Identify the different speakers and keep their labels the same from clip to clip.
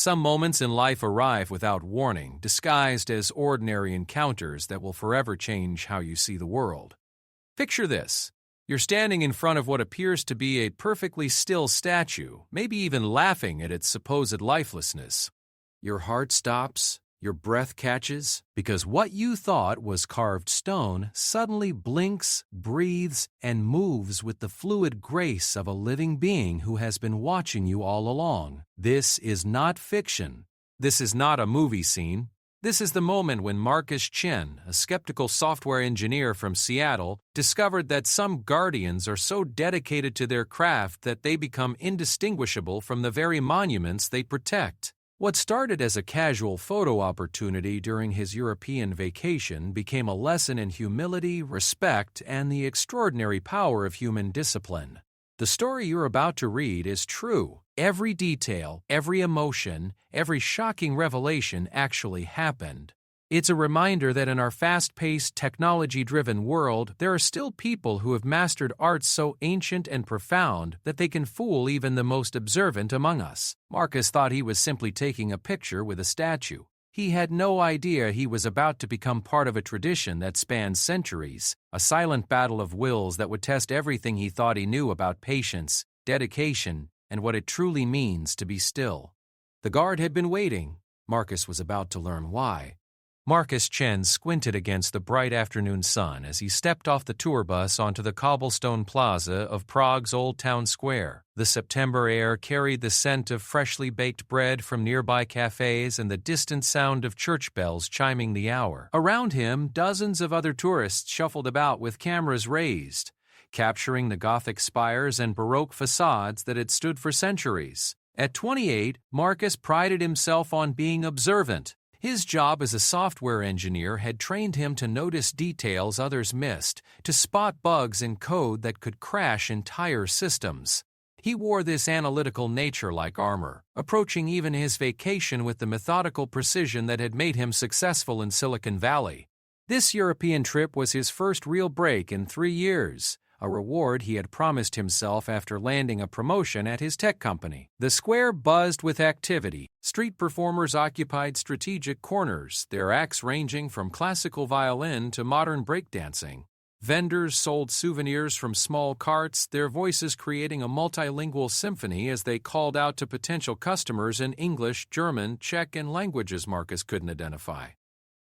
Speaker 1: Some moments in life arrive without warning, disguised as ordinary encounters that will forever change how you see the world. Picture this. You're standing in front of what appears to be a perfectly still statue, maybe even laughing at its supposed lifelessness. Your heart stops, your breath catches, because what you thought was carved stone suddenly blinks, breathes, and moves with the fluid grace of a living being who has been watching you all along. This is not fiction. This is not a movie scene. This is the moment when Marcus Chen, a skeptical software engineer from Seattle, discovered that some guardians are so dedicated to their craft that they become indistinguishable from the very monuments they protect. What started as a casual photo opportunity during his European vacation became a lesson in humility, respect, and the extraordinary power of human discipline. The story you're about to read is true. Every detail, every emotion, every shocking revelation actually happened. It's a reminder that in our fast-paced, technology-driven world, there are still people who have mastered arts so ancient and profound that they can fool even the most observant among us. Marcus thought he was simply taking a picture with a statue. He had no idea he was about to become part of a tradition that spans centuries, a silent battle of wills that would test everything he thought he knew about patience, dedication, and what it truly means to be still. The guard had been waiting. Marcus was about to learn why. Marcus Chen squinted against the bright afternoon sun as he stepped off the tour bus onto the cobblestone plaza of Prague's Old Town Square. The September air carried the scent of freshly baked bread from nearby cafes and the distant sound of church bells chiming the hour. Around him, dozens of other tourists shuffled about with cameras raised, capturing the Gothic spires and Baroque facades that had stood for centuries. At 28, Marcus prided himself on being observant. His job as a software engineer had trained him to notice details others missed, to spot bugs in code that could crash entire systems. He wore this analytical nature like armor, approaching even his vacation with the methodical precision that had made him successful in Silicon Valley. This European trip was his first real break in 3 years, a reward he had promised himself after landing a promotion at his tech company. The square buzzed with activity. Street performers occupied strategic corners, their acts ranging from classical violin to modern breakdancing. Vendors sold souvenirs from small carts, their voices creating a multilingual symphony as they called out to potential customers in English, German, Czech, and languages Marcus couldn't identify.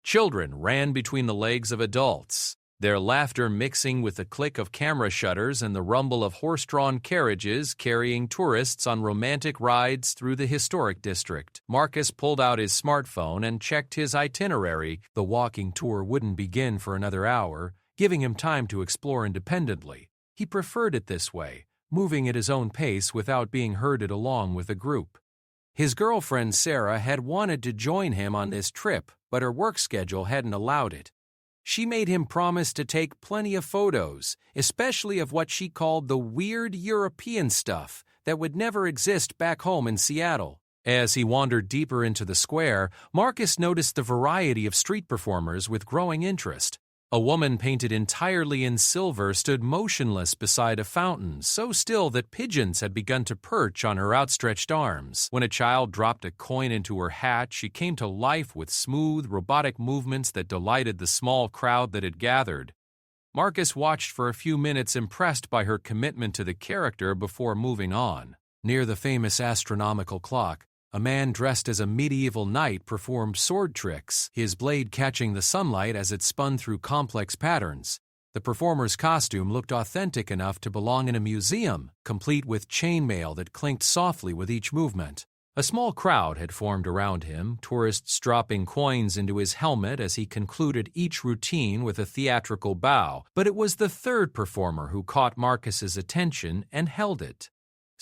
Speaker 1: Children ran between the legs of adults, their laughter mixing with the click of camera shutters and the rumble of horse-drawn carriages carrying tourists on romantic rides through the historic district. Marcus pulled out his smartphone and checked his itinerary. The walking tour wouldn't begin for another hour, giving him time to explore independently. He preferred it this way, moving at his own pace without being herded along with a group. His girlfriend Sarah had wanted to join him on this trip, but her work schedule hadn't allowed it. She made him promise to take plenty of photos, especially of what she called the weird European stuff that would never exist back home in Seattle. As he wandered deeper into the square, Marcus noticed the variety of street performers with growing interest. A woman painted entirely in silver stood motionless beside a fountain, so still that pigeons had begun to perch on her outstretched arms. When a child dropped a coin into her hat, she came to life with smooth, robotic movements that delighted the small crowd that had gathered. Marcus watched for a few minutes, impressed by her commitment to the character before moving on. Near the famous astronomical clock, a man dressed as a medieval knight performed sword tricks, his blade catching the sunlight as it spun through complex patterns. The performer's costume looked authentic enough to belong in a museum, complete with chainmail that clinked softly with each movement. A small crowd had formed around him, tourists dropping coins into his helmet as he concluded each routine with a theatrical bow, but it was the third performer who caught Marcus's attention and held it.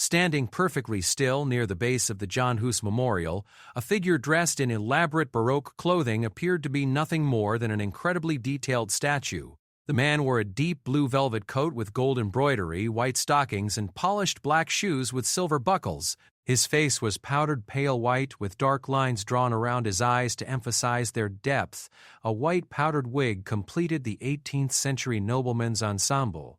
Speaker 1: Standing perfectly still near the base of the John Hus Memorial, a figure dressed in elaborate Baroque clothing appeared to be nothing more than an incredibly detailed statue. The man wore a deep blue velvet coat with gold embroidery, white stockings, and polished black shoes with silver buckles. His face was powdered pale white with dark lines drawn around his eyes to emphasize their depth. A white powdered wig completed the 18th century nobleman's ensemble.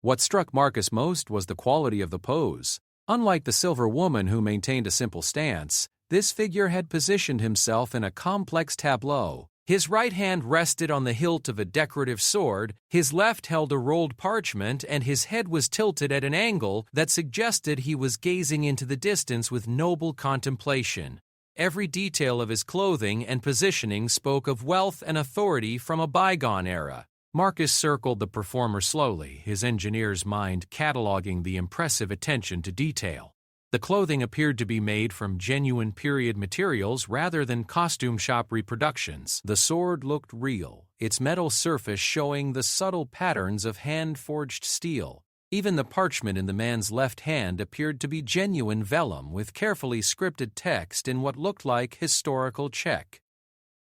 Speaker 1: What struck Marcus most was the quality of the pose. Unlike the silver woman who maintained a simple stance, This figure had positioned himself in a complex tableau. His right hand rested on the hilt of a decorative sword, his left held a rolled parchment, and his head was tilted at an angle that suggested he was gazing into the distance with noble contemplation. Every detail of his clothing and positioning spoke of wealth and authority from a bygone era. Marcus circled the performer slowly, his engineer's mind cataloging the impressive attention to detail. The clothing appeared to be made from genuine period materials rather than costume shop reproductions. The sword looked real, its metal surface showing the subtle patterns of hand-forged steel. Even the parchment in the man's left hand appeared to be genuine vellum with carefully scripted text in what looked like historical Czech.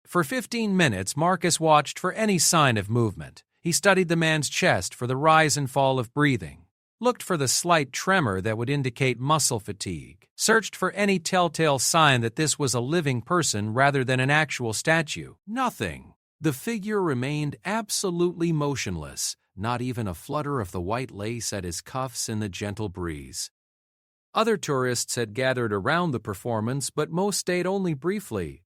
Speaker 1: For 15 minutes, Marcus watched for any sign of movement. He studied the man's chest for the rise and fall of breathing, looked for the slight tremor that would indicate muscle fatigue, searched for any telltale sign that this was a living person rather than an actual statue. Nothing. The figure remained absolutely motionless, not even a flutter of the white lace at his cuffs in the gentle breeze. Other tourists had gathered around the performance, but most stayed only briefly.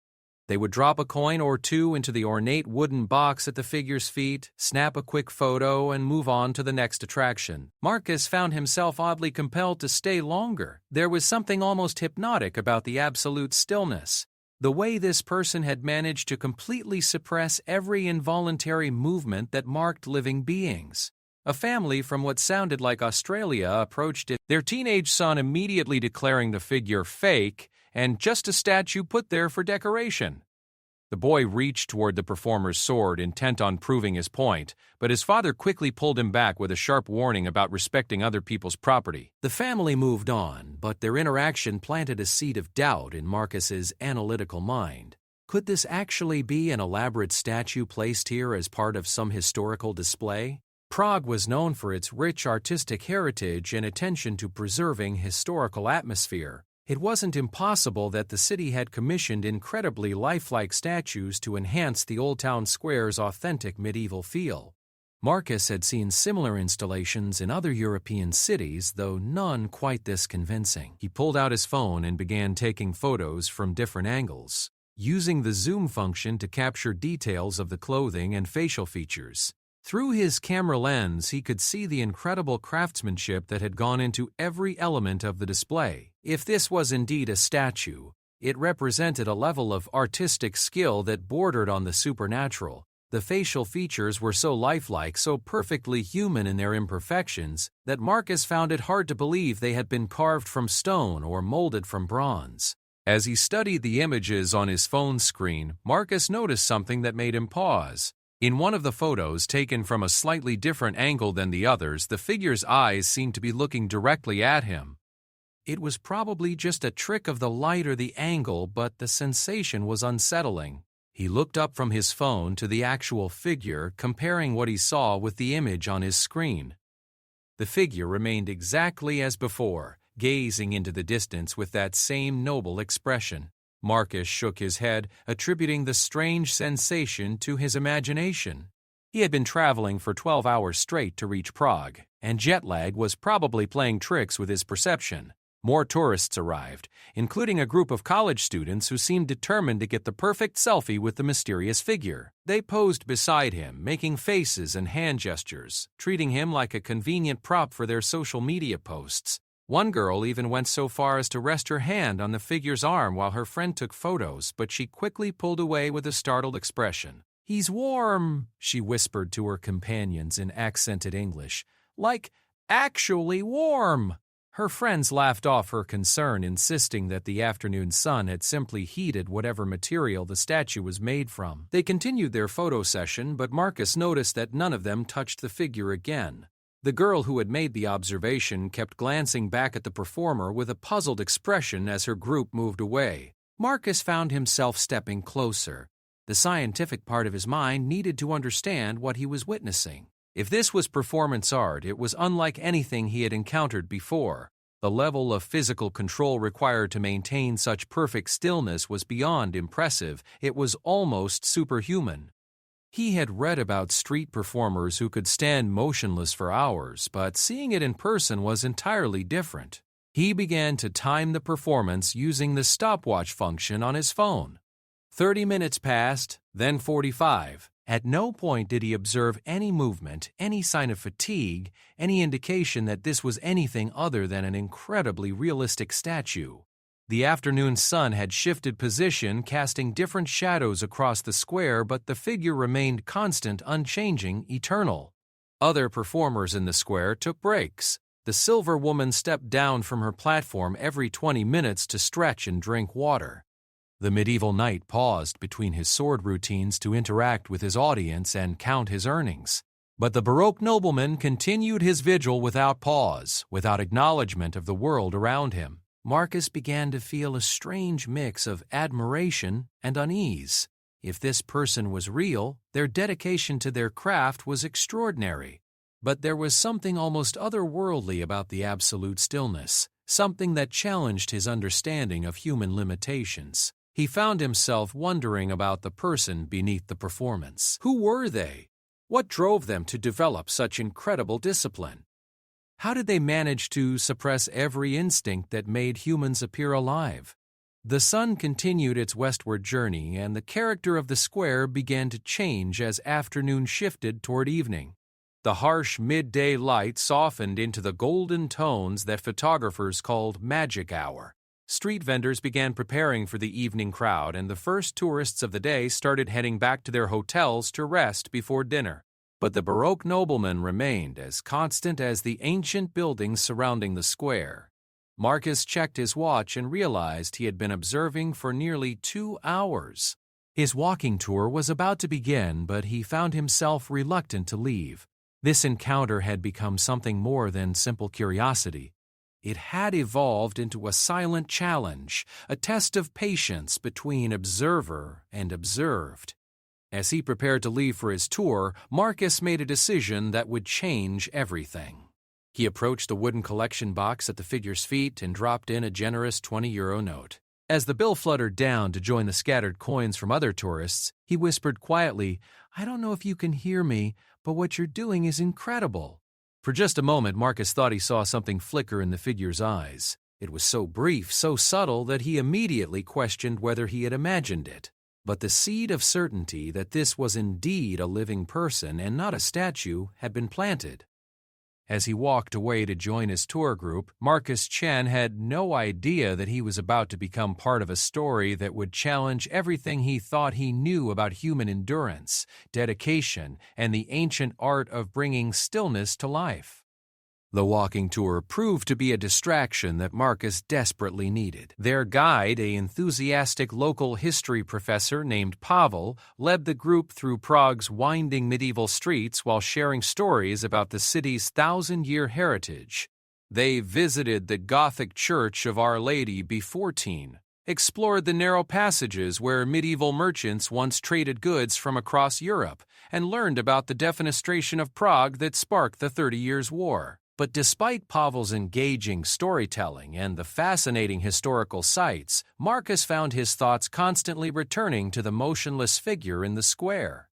Speaker 1: They would drop a coin or two into the ornate wooden box at the figure's feet, snap a quick photo, and move on to the next attraction. Marcus found himself oddly compelled to stay longer. There was something almost hypnotic about the absolute stillness. The way this person had managed to completely suppress every involuntary movement that marked living beings. A family from what sounded like Australia approached it, their teenage son immediately declaring the figure fake and just a statue put there for decoration. The boy reached toward the performer's sword, intent on proving his point, but his father quickly pulled him back with a sharp warning about respecting other people's property. The family moved on, but their interaction planted a seed of doubt in Marcus's analytical mind. Could this actually be an elaborate statue placed here as part of some historical display? Prague was known for its rich artistic heritage and attention to preserving historical atmosphere. It wasn't impossible that the city had commissioned incredibly lifelike statues to enhance the Old Town Square's authentic medieval feel. Marcus had seen similar installations in other European cities, though none quite this convincing. He pulled out his phone and began taking photos from different angles, using the zoom function to capture details of the clothing and facial features. Through his camera lens, he could see the incredible craftsmanship that had gone into every element of the display. If this was indeed a statue, it represented a level of artistic skill that bordered on the supernatural. The facial features were so lifelike, so perfectly human in their imperfections, that Marcus found it hard to believe they had been carved from stone or molded from bronze. As he studied the images on his phone screen, Marcus noticed something that made him pause. In one of the photos, taken from a slightly different angle than the others, the figure's eyes seemed to be looking directly at him. It was probably just a trick of the light or the angle, but the sensation was unsettling. He looked up from his phone to the actual figure, comparing what he saw with the image on his screen. The figure remained exactly as before, gazing into the distance with that same noble expression. Marcus shook his head, attributing the strange sensation to his imagination. He had been traveling for 12 hours straight to reach Prague, and jet lag was probably playing tricks with his perception. More tourists arrived, including a group of college students who seemed determined to get the perfect selfie with the mysterious figure. They posed beside him, making faces and hand gestures, treating him like a convenient prop for their social media posts. One girl even went so far as to rest her hand on the figure's arm while her friend took photos, but she quickly pulled away with a startled expression. "He's warm," she whispered to her companions in accented English. "Like, actually warm." Her friends laughed off her concern, insisting that the afternoon sun had simply heated whatever material the statue was made from. They continued their photo session, but Marcus noticed that none of them touched the figure again. The girl who had made the observation kept glancing back at the performer with a puzzled expression as her group moved away. Marcus found himself stepping closer. The scientific part of his mind needed to understand what he was witnessing. If this was performance art, it was unlike anything he had encountered before. The level of physical control required to maintain such perfect stillness was beyond impressive. It was almost superhuman. He had read about street performers who could stand motionless for hours, but seeing it in person was entirely different. He began to time the performance using the stopwatch function on his phone. 30 minutes passed, then 45. At no point did he observe any movement, any sign of fatigue, any indication that this was anything other than an incredibly realistic statue. The afternoon sun had shifted position, casting different shadows across the square, but the figure remained constant, unchanging, eternal. Other performers in the square took breaks. The silver woman stepped down from her platform every 20 minutes to stretch and drink water. The medieval knight paused between his sword routines to interact with his audience and count his earnings. But the Baroque nobleman continued his vigil without pause, without acknowledgement of the world around him. Marcus began to feel a strange mix of admiration and unease. If this person was real, their dedication to their craft was extraordinary. But there was something almost otherworldly about the absolute stillness, something that challenged his understanding of human limitations. He found himself wondering about the person beneath the performance. Who were they? What drove them to develop such incredible discipline? How did they manage to suppress every instinct that made humans appear alive? The sun continued its westward journey, and the character of the square began to change as afternoon shifted toward evening. The harsh midday light softened into the golden tones that photographers called magic hour. Street vendors began preparing for the evening crowd, and the first tourists of the day started heading back to their hotels to rest before dinner. But the Baroque nobleman remained as constant as the ancient buildings surrounding the square. Marcus checked his watch and realized he had been observing for nearly 2 hours. His walking tour was about to begin, but he found himself reluctant to leave. This encounter had become something more than simple curiosity. It had evolved into a silent challenge, a test of patience between observer and observed. As he prepared to leave for his tour, Marcus made a decision that would change everything. He approached the wooden collection box at the figure's feet and dropped in a generous €20 note. As the bill fluttered down to join the scattered coins from other tourists, he whispered quietly, "I don't know if you can hear me, but what you're doing is incredible." For just a moment, Marcus thought he saw something flicker in the figure's eyes. It was so brief, so subtle, that he immediately questioned whether he had imagined it. But the seed of certainty that this was indeed a living person and not a statue had been planted. As he walked away to join his tour group, Marcus Chen had no idea that he was about to become part of a story that would challenge everything he thought he knew about human endurance, dedication, and the ancient art of bringing stillness to life. The walking tour proved to be a distraction that Marcus desperately needed. Their guide, an enthusiastic local history professor named Pavel, led the group through Prague's winding medieval streets while sharing stories about the city's 1,000-year heritage. They visited the Gothic Church of Our Lady B14, explored the narrow passages where medieval merchants once traded goods from across Europe, and learned about the defenestration of Prague that sparked the 30 Years' War. But despite Pavel's engaging storytelling and the fascinating historical sites, Marcus found his thoughts constantly returning to the motionless figure in the square.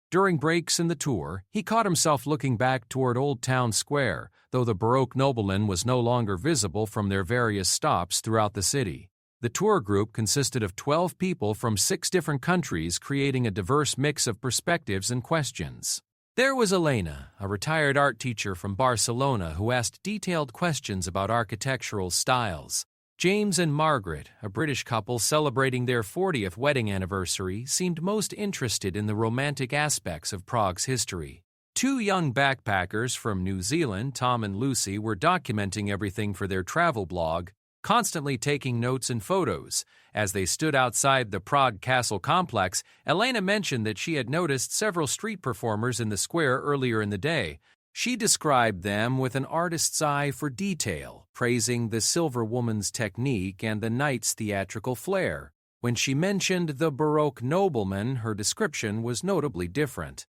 Speaker 1: During breaks in the tour, he caught himself looking back toward Old Town Square, though the Baroque nobleman was no longer visible from their various stops throughout the city. The tour group consisted of 12 people from 6 different countries, creating a diverse mix of perspectives and questions. There was Elena, a retired art teacher from Barcelona who asked detailed questions about architectural styles. James and Margaret, a British couple celebrating their 40th wedding anniversary, seemed most interested in the romantic aspects of Prague's history. 2 young backpackers from New Zealand, Tom and Lucy, were documenting everything for their travel blog, constantly taking notes and photos. As they stood outside the Prague Castle complex, Elena mentioned that she had noticed several street performers in the square earlier in the day. She described them with an artist's eye for detail, praising the silver woman's technique and the knight's theatrical flair. When she mentioned the Baroque nobleman, her description was notably different.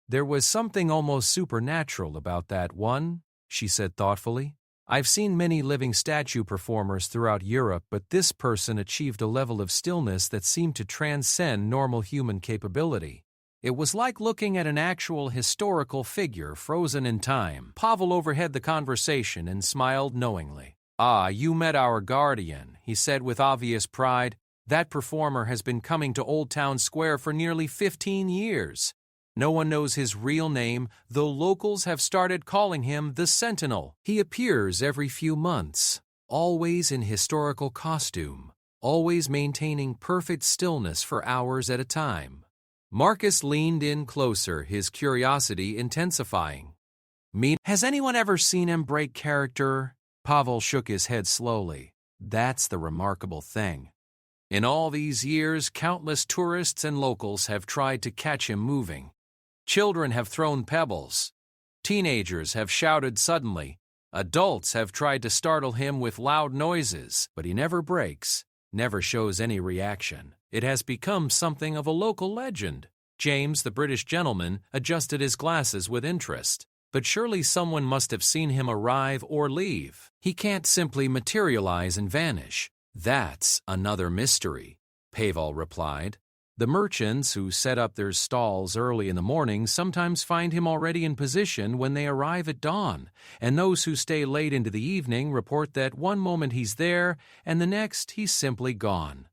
Speaker 1: "There was something almost supernatural about that one," she said thoughtfully. "I've seen many living statue performers throughout Europe, but this person achieved a level of stillness that seemed to transcend normal human capability. It was like looking at an actual historical figure frozen in time." Pavel overheard the conversation and smiled knowingly. "Ah, you met our guardian," he said with obvious pride. "That performer has been coming to Old Town Square for nearly 15 years. No one knows his real name, though locals have started calling him the Sentinel. He appears every few months, always in historical costume, always maintaining perfect stillness for hours at a time." Marcus leaned in closer, his curiosity intensifying. "Has anyone ever seen him break character?" Pavel shook his head slowly. "That's the remarkable thing. In all these years, countless tourists and locals have tried to catch him moving. Children have thrown pebbles. Teenagers have shouted suddenly. Adults have tried to startle him with loud noises, but he never breaks, never shows any reaction. It has become something of a local legend." James, the British gentleman, adjusted his glasses with interest. "But surely someone must have seen him arrive or leave. He can't simply materialize and vanish." "That's another mystery," Pavel replied. "The merchants who set up their stalls early in the morning sometimes find him already in position when they arrive at dawn, and those who stay late into the evening report that one moment he's there and the next he's simply gone.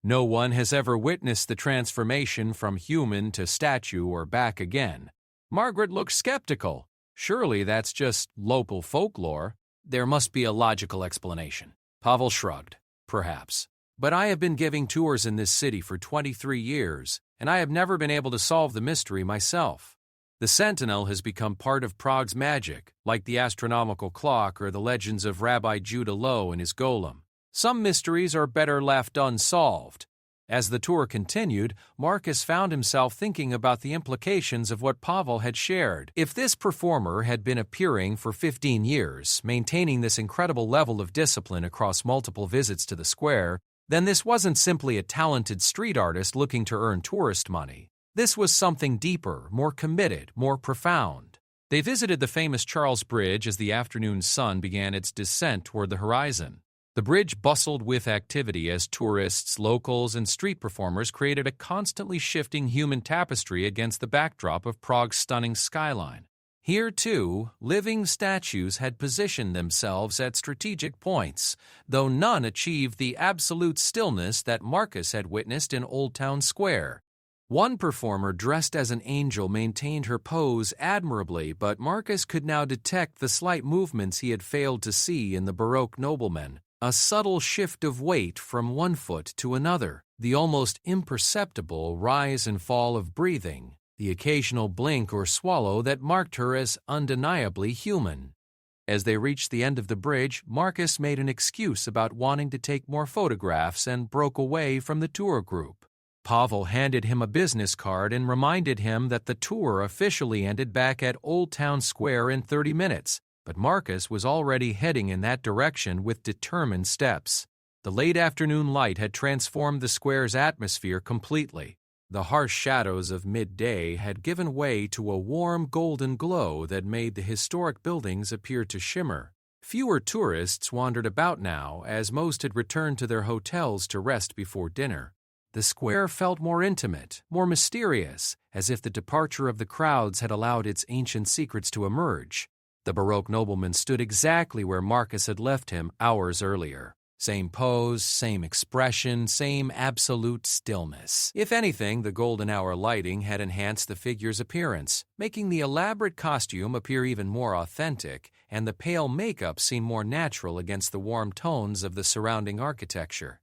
Speaker 1: No one has ever witnessed the transformation from human to statue or back again." Margaret looked skeptical. "Surely that's just local folklore. There must be a logical explanation." Pavel shrugged. "Perhaps. But I have been giving tours in this city for 23 years, and I have never been able to solve the mystery myself. The Sentinel has become part of Prague's magic, like the astronomical clock or the legends of Rabbi Judah Low and his golem. Some mysteries are better left unsolved." As the tour continued, Marcus found himself thinking about the implications of what Pavel had shared. If this performer had been appearing for 15 years, maintaining this incredible level of discipline across multiple visits to the square, then this wasn't simply a talented street artist looking to earn tourist money. This was something deeper, more committed, more profound. They visited the famous Charles Bridge as the afternoon sun began its descent toward the horizon. The bridge bustled with activity as tourists, locals, and street performers created a constantly shifting human tapestry against the backdrop of Prague's stunning skyline. Here, too, living statues had positioned themselves at strategic points, though none achieved the absolute stillness that Marcus had witnessed in Old Town Square. One performer dressed as an angel maintained her pose admirably, but Marcus could now detect the slight movements he had failed to see in the Baroque nobleman. A subtle shift of weight from one foot to another, the almost imperceptible rise and fall of breathing, the occasional blink or swallow that marked her as undeniably human. As they reached the end of the bridge, Marcus made an excuse about wanting to take more photographs and broke away from the tour group. Pavel handed him a business card and reminded him that the tour officially ended back at Old Town Square in 30 minutes. But Marcus was already heading in that direction with determined steps. The late afternoon light had transformed the square's atmosphere completely. The harsh shadows of midday had given way to a warm golden glow that made the historic buildings appear to shimmer. Fewer tourists wandered about now, as most had returned to their hotels to rest before dinner. The square felt more intimate, more mysterious, as if the departure of the crowds had allowed its ancient secrets to emerge. The Baroque nobleman stood exactly where Marcus had left him hours earlier. Same pose, same expression, same absolute stillness. If anything, the golden hour lighting had enhanced the figure's appearance, making the elaborate costume appear even more authentic, and the pale makeup seem more natural against the warm tones of the surrounding architecture.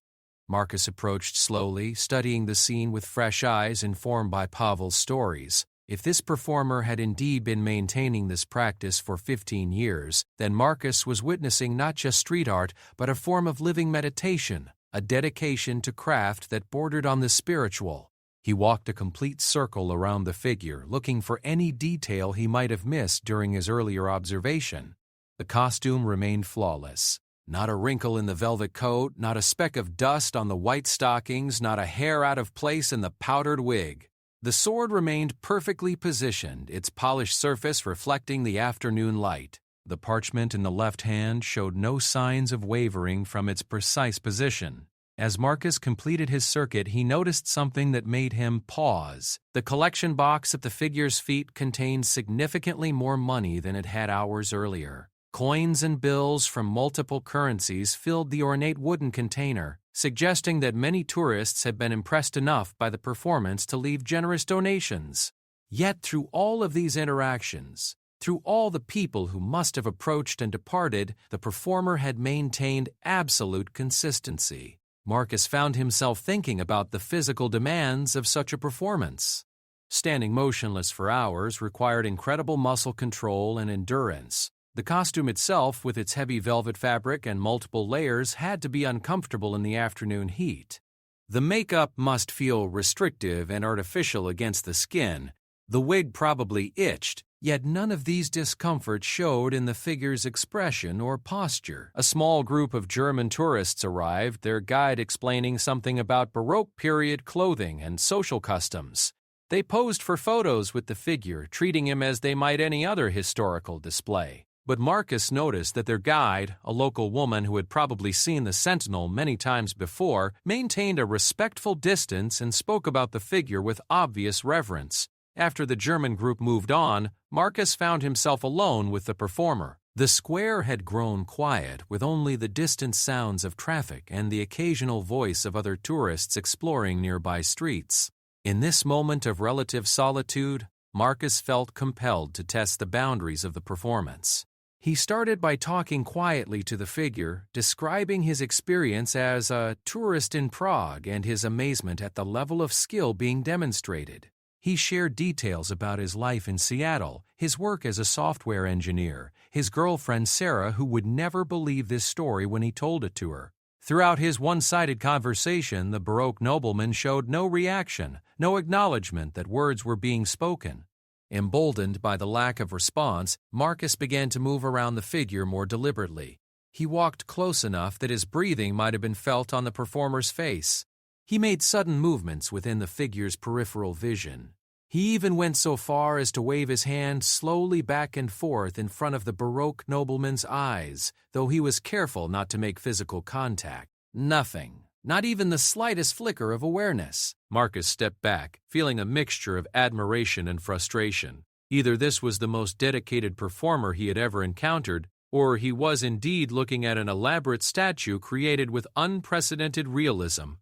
Speaker 1: Marcus approached slowly, studying the scene with fresh eyes informed by Pavel's stories. If this performer had indeed been maintaining this practice for 15 years, then Marcus was witnessing not just street art, but a form of living meditation, a dedication to craft that bordered on the spiritual. He walked a complete circle around the figure, looking for any detail he might have missed during his earlier observation. The costume remained flawless. Not a wrinkle in the velvet coat, not a speck of dust on the white stockings, not a hair out of place in the powdered wig. The sword remained perfectly positioned, its polished surface reflecting the afternoon light. The parchment in the left hand showed no signs of wavering from its precise position. As Marcus completed his circuit, he noticed something that made him pause. The collection box at the figure's feet contained significantly more money than it had hours earlier. Coins and bills from multiple currencies filled the ornate wooden container, suggesting that many tourists had been impressed enough by the performance to leave generous donations. Yet through all of these interactions, through all the people who must have approached and departed, the performer had maintained absolute consistency. Marcus found himself thinking about the physical demands of such a performance. Standing motionless for hours required incredible muscle control and endurance. The costume itself, with its heavy velvet fabric and multiple layers, had to be uncomfortable in the afternoon heat. The makeup must feel restrictive and artificial against the skin. The wig probably itched, yet none of these discomforts showed in the figure's expression or posture. A small group of German tourists arrived, their guide explaining something about Baroque period clothing and social customs. They posed for photos with the figure, treating him as they might any other historical display. But Marcus noticed that their guide, a local woman who had probably seen the Sentinel many times before, maintained a respectful distance and spoke about the figure with obvious reverence. After the German group moved on, Marcus found himself alone with the performer. The square had grown quiet, with only the distant sounds of traffic and the occasional voice of other tourists exploring nearby streets. In this moment of relative solitude, Marcus felt compelled to test the boundaries of the performance. He started by talking quietly to the figure, describing his experience as a tourist in Prague and his amazement at the level of skill being demonstrated. He shared details about his life in Seattle, his work as a software engineer, his girlfriend Sarah, who would never believe this story when he told it to her. Throughout his one-sided conversation, the Baroque nobleman showed no reaction, no acknowledgement that words were being spoken. Emboldened by the lack of response, Marcus began to move around the figure more deliberately. He walked close enough that his breathing might have been felt on the performer's face. He made sudden movements within the figure's peripheral vision. He even went so far as to wave his hand slowly back and forth in front of the Baroque nobleman's eyes, though he was careful not to make physical contact. Nothing. Not even the slightest flicker of awareness. Marcus stepped back, feeling a mixture of admiration and frustration. Either this was the most dedicated performer he had ever encountered, or he was indeed looking at an elaborate statue created with unprecedented realism.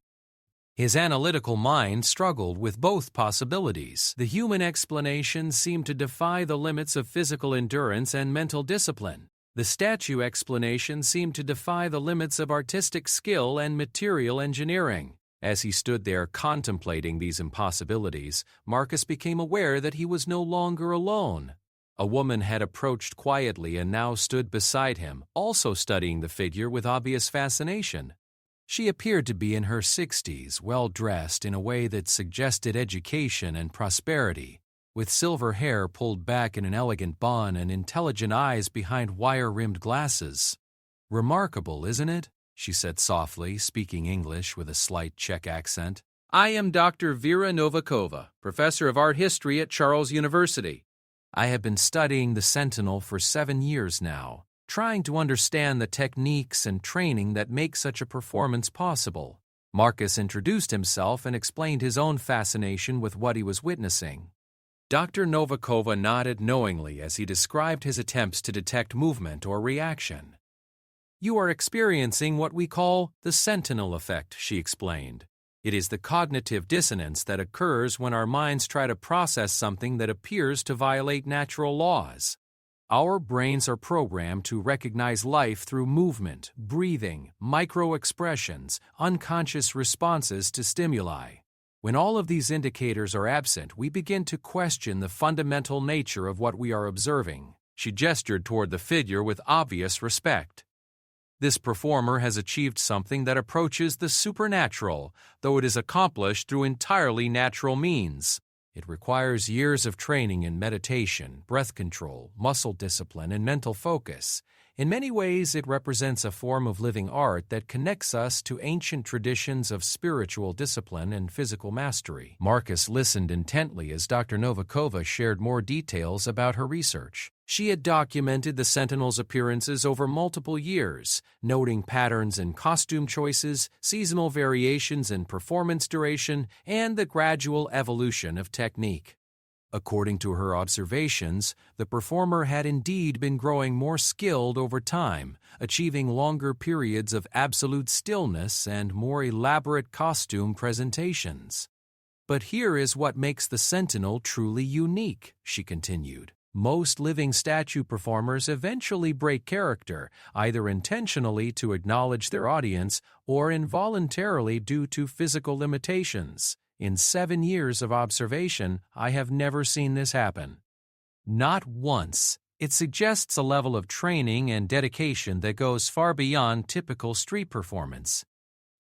Speaker 1: His analytical mind struggled with both possibilities. The human explanation seemed to defy the limits of physical endurance and mental discipline. The statue explanation seemed to defy the limits of artistic skill and material engineering. As he stood there contemplating these impossibilities, Marcus became aware that he was no longer alone. A woman had approached quietly and now stood beside him, also studying the figure with obvious fascination. She appeared to be in her 60s, well-dressed in a way that suggested education and prosperity, with silver hair pulled back in an elegant bun and intelligent eyes behind wire-rimmed glasses. "Remarkable, isn't it?" she said softly, speaking English with a slight Czech accent. "I am Dr. Vera Novikova, professor of art history at Charles University. I have been studying the Sentinel for 7 years now, trying to understand the techniques and training that make such a performance possible." Marcus introduced himself and explained his own fascination with what he was witnessing. Dr. Novikova nodded knowingly as he described his attempts to detect movement or reaction. "You are experiencing what we call the Sentinel effect," she explained. "It is the cognitive dissonance that occurs when our minds try to process something that appears to violate natural laws. Our brains are programmed to recognize life through movement, breathing, micro-expressions, unconscious responses to stimuli. When all of these indicators are absent, we begin to question the fundamental nature of what we are observing." She gestured toward the figure with obvious respect. "This performer has achieved something that approaches the supernatural, though it is accomplished through entirely natural means. It requires years of training in meditation, breath control, muscle discipline, and mental focus. In many ways, it represents a form of living art that connects us to ancient traditions of spiritual discipline and physical mastery." Marcus listened intently as Dr. Novikova shared more details about her research. She had documented the Sentinel's appearances over multiple years, noting patterns in costume choices, seasonal variations in performance duration, and the gradual evolution of technique. According to her observations, the performer had indeed been growing more skilled over time, achieving longer periods of absolute stillness and more elaborate costume presentations. "But here is what makes the Sentinel truly unique," she continued. "Most living statue performers eventually break character, either intentionally to acknowledge their audience or involuntarily due to physical limitations. In 7 years of observation, I have never seen this happen. Not once. It suggests a level of training and dedication that goes far beyond typical street performance."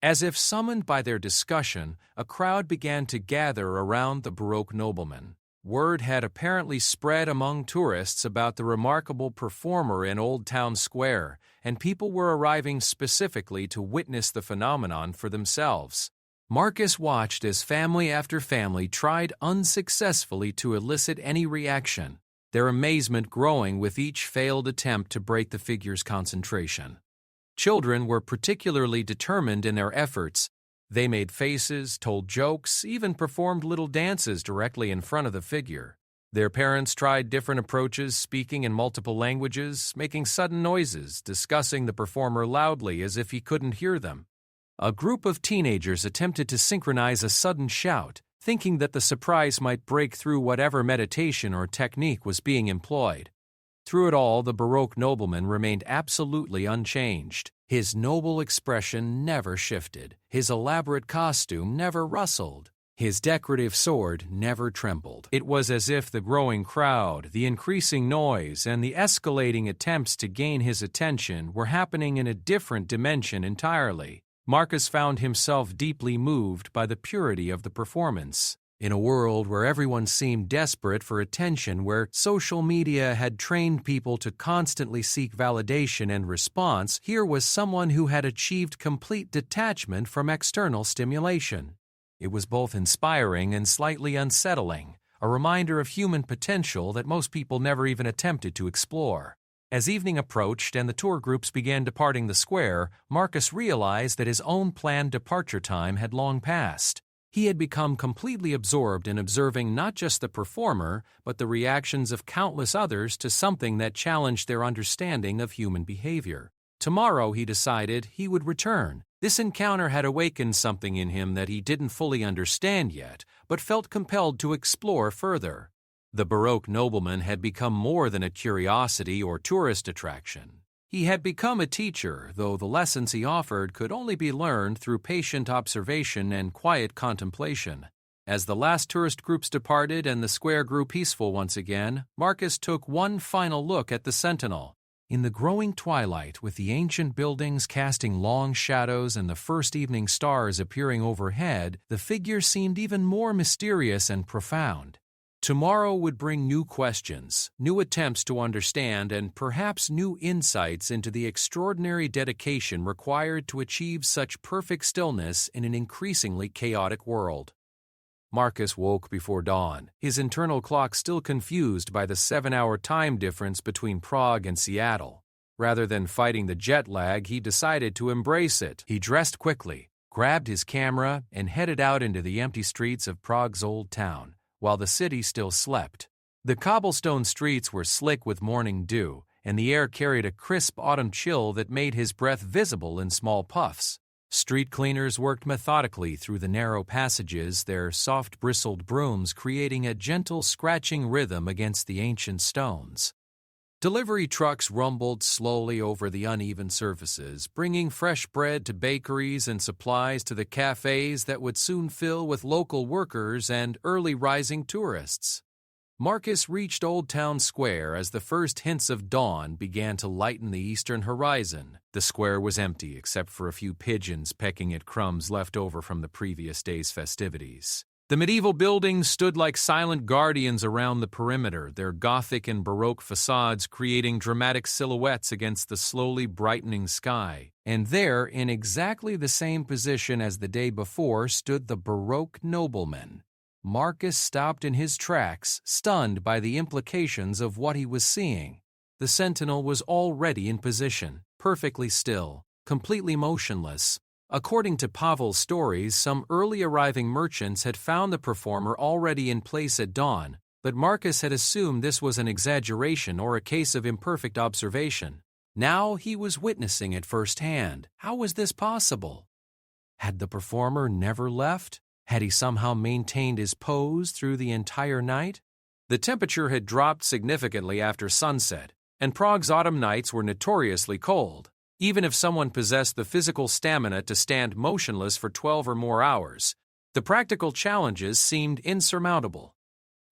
Speaker 1: As if summoned by their discussion, a crowd began to gather around the Baroque nobleman. Word had apparently spread among tourists about the remarkable performer in Old Town Square, and people were arriving specifically to witness the phenomenon for themselves. Marcus watched as family after family tried unsuccessfully to elicit any reaction, their amazement growing with each failed attempt to break the figure's concentration. Children were particularly determined in their efforts. They made faces, told jokes, even performed little dances directly in front of the figure. Their parents tried different approaches, speaking in multiple languages, making sudden noises, discussing the performer loudly as if he couldn't hear them. A group of teenagers attempted to synchronize a sudden shout, thinking that the surprise might break through whatever meditation or technique was being employed. Through it all, the Baroque nobleman remained absolutely unchanged. His noble expression never shifted. His elaborate costume never rustled. His decorative sword never trembled. It was as if the growing crowd, the increasing noise, and the escalating attempts to gain his attention were happening in a different dimension entirely. Marcus found himself deeply moved by the purity of the performance. In a world where everyone seemed desperate for attention, where social media had trained people to constantly seek validation and response, here was someone who had achieved complete detachment from external stimulation. It was both inspiring and slightly unsettling, a reminder of human potential that most people never even attempted to explore. As evening approached and the tour groups began departing the square, Marcus realized that his own planned departure time had long passed. He had become completely absorbed in observing not just the performer, but the reactions of countless others to something that challenged their understanding of human behavior. Tomorrow, he decided, he would return. This encounter had awakened something in him that he didn't fully understand yet, but felt compelled to explore further. The Baroque nobleman had become more than a curiosity or tourist attraction. He had become a teacher, though the lessons he offered could only be learned through patient observation and quiet contemplation. As the last tourist groups departed and the square grew peaceful once again, Marcus took one final look at the Sentinel. In the growing twilight, with the ancient buildings casting long shadows and the first evening stars appearing overhead, the figure seemed even more mysterious and profound. Tomorrow would bring new questions, new attempts to understand, and perhaps new insights into the extraordinary dedication required to achieve such perfect stillness in an increasingly chaotic world. Marcus woke before dawn, his internal clock still confused by the 7-hour time difference between Prague and Seattle. Rather than fighting the jet lag, he decided to embrace it. He dressed quickly, grabbed his camera, and headed out into the empty streets of Prague's old town, while the city still slept. The cobblestone streets were slick with morning dew, and the air carried a crisp autumn chill that made his breath visible in small puffs. Street cleaners worked methodically through the narrow passages, their soft bristled brooms creating a gentle scratching rhythm against the ancient stones. Delivery trucks rumbled slowly over the uneven surfaces, bringing fresh bread to bakeries and supplies to the cafes that would soon fill with local workers and early-rising tourists. Marcus reached Old Town Square as the first hints of dawn began to lighten the eastern horizon. The square was empty except for a few pigeons pecking at crumbs left over from the previous day's festivities. The medieval buildings stood like silent guardians around the perimeter, their Gothic and Baroque facades creating dramatic silhouettes against the slowly brightening sky. And there, in exactly the same position as the day before, stood the Baroque nobleman. Marcus stopped in his tracks, stunned by the implications of what he was seeing. The Sentinel was already in position, perfectly still, completely motionless. According to Pavel's stories, some early arriving merchants had found the performer already in place at dawn, but Marcus had assumed this was an exaggeration or a case of imperfect observation. Now he was witnessing it firsthand. How was this possible? Had the performer never left? Had he somehow maintained his pose through the entire night? The temperature had dropped significantly after sunset, and Prague's autumn nights were notoriously cold. Even if someone possessed the physical stamina to stand motionless for 12 or more hours, the practical challenges seemed insurmountable.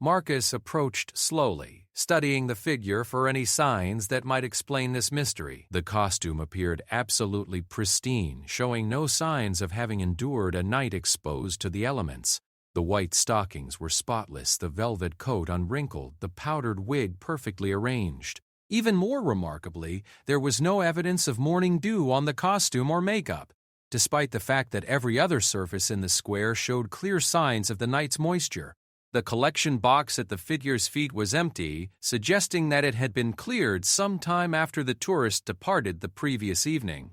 Speaker 1: Marcus approached slowly, studying the figure for any signs that might explain this mystery. The costume appeared absolutely pristine, showing no signs of having endured a night exposed to the elements. The white stockings were spotless, the velvet coat unwrinkled, the powdered wig perfectly arranged. Even more remarkably, there was no evidence of morning dew on the costume or makeup, despite the fact that every other surface in the square showed clear signs of the night's moisture. The collection box at the figure's feet was empty, suggesting that it had been cleared sometime after the tourist departed the previous evening.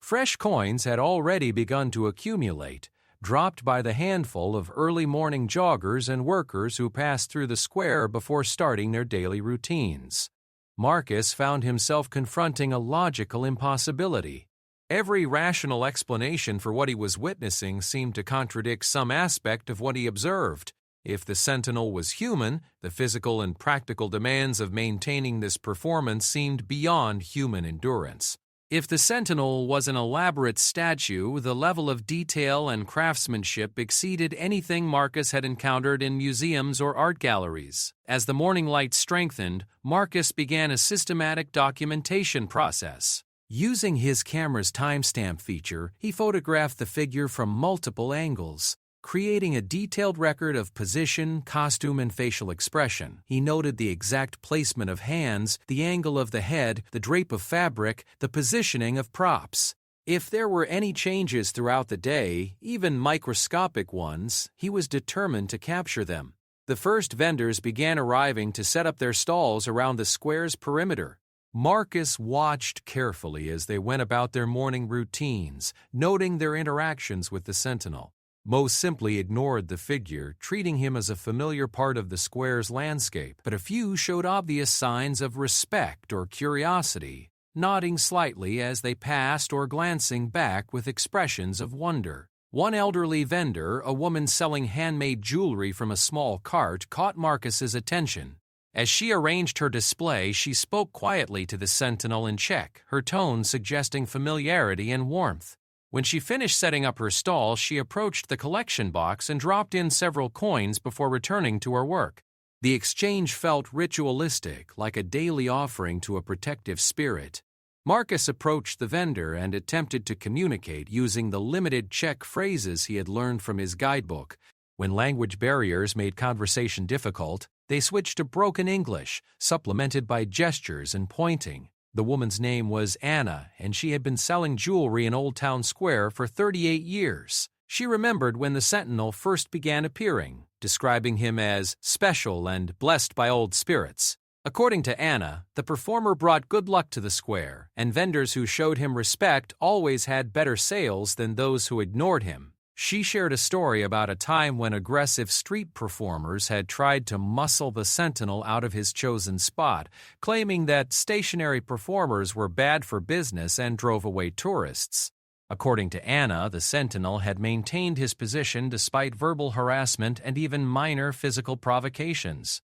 Speaker 1: Fresh coins had already begun to accumulate, dropped by the handful of early morning joggers and workers who passed through the square before starting their daily routines. Marcus found himself confronting a logical impossibility. Every rational explanation for what he was witnessing seemed to contradict some aspect of what he observed. If the Sentinel was human, the physical and practical demands of maintaining this performance seemed beyond human endurance. If the Sentinel was an elaborate statue, the level of detail and craftsmanship exceeded anything Marcus had encountered in museums or art galleries. As the morning light strengthened, Marcus began a systematic documentation process. Using his camera's timestamp feature, he photographed the figure from multiple angles, creating a detailed record of position, costume, and facial expression. He noted the exact placement of hands, the angle of the head, the drape of fabric, the positioning of props. If there were any changes throughout the day, even microscopic ones, he was determined to capture them. The first vendors began arriving to set up their stalls around the square's perimeter. Marcus watched carefully as they went about their morning routines, noting their interactions with the Sentinel. Most simply ignored the figure, treating him as a familiar part of the square's landscape, but a few showed obvious signs of respect or curiosity, nodding slightly as they passed or glancing back with expressions of wonder. One elderly vendor, a woman selling handmade jewelry from a small cart, caught Marcus's attention. As she arranged her display, she spoke quietly to the Sentinel in Czech, her tone suggesting familiarity and warmth. When she finished setting up her stall, she approached the collection box and dropped in several coins before returning to her work. The exchange felt ritualistic, like a daily offering to a protective spirit. Marcus approached the vendor and attempted to communicate using the limited Czech phrases he had learned from his guidebook. When language barriers made conversation difficult, they switched to broken English, supplemented by gestures and pointing. The woman's name was Anna, and she had been selling jewelry in Old Town Square for 38 years. She remembered when the Sentinel first began appearing, describing him as special and blessed by old spirits. According to Anna, the performer brought good luck to the square, and vendors who showed him respect always had better sales than those who ignored him. She shared a story about a time when aggressive street performers had tried to muscle the Sentinel out of his chosen spot, claiming that stationary performers were bad for business and drove away tourists. According to Anna, the Sentinel had maintained his position despite verbal harassment and even minor physical provocations.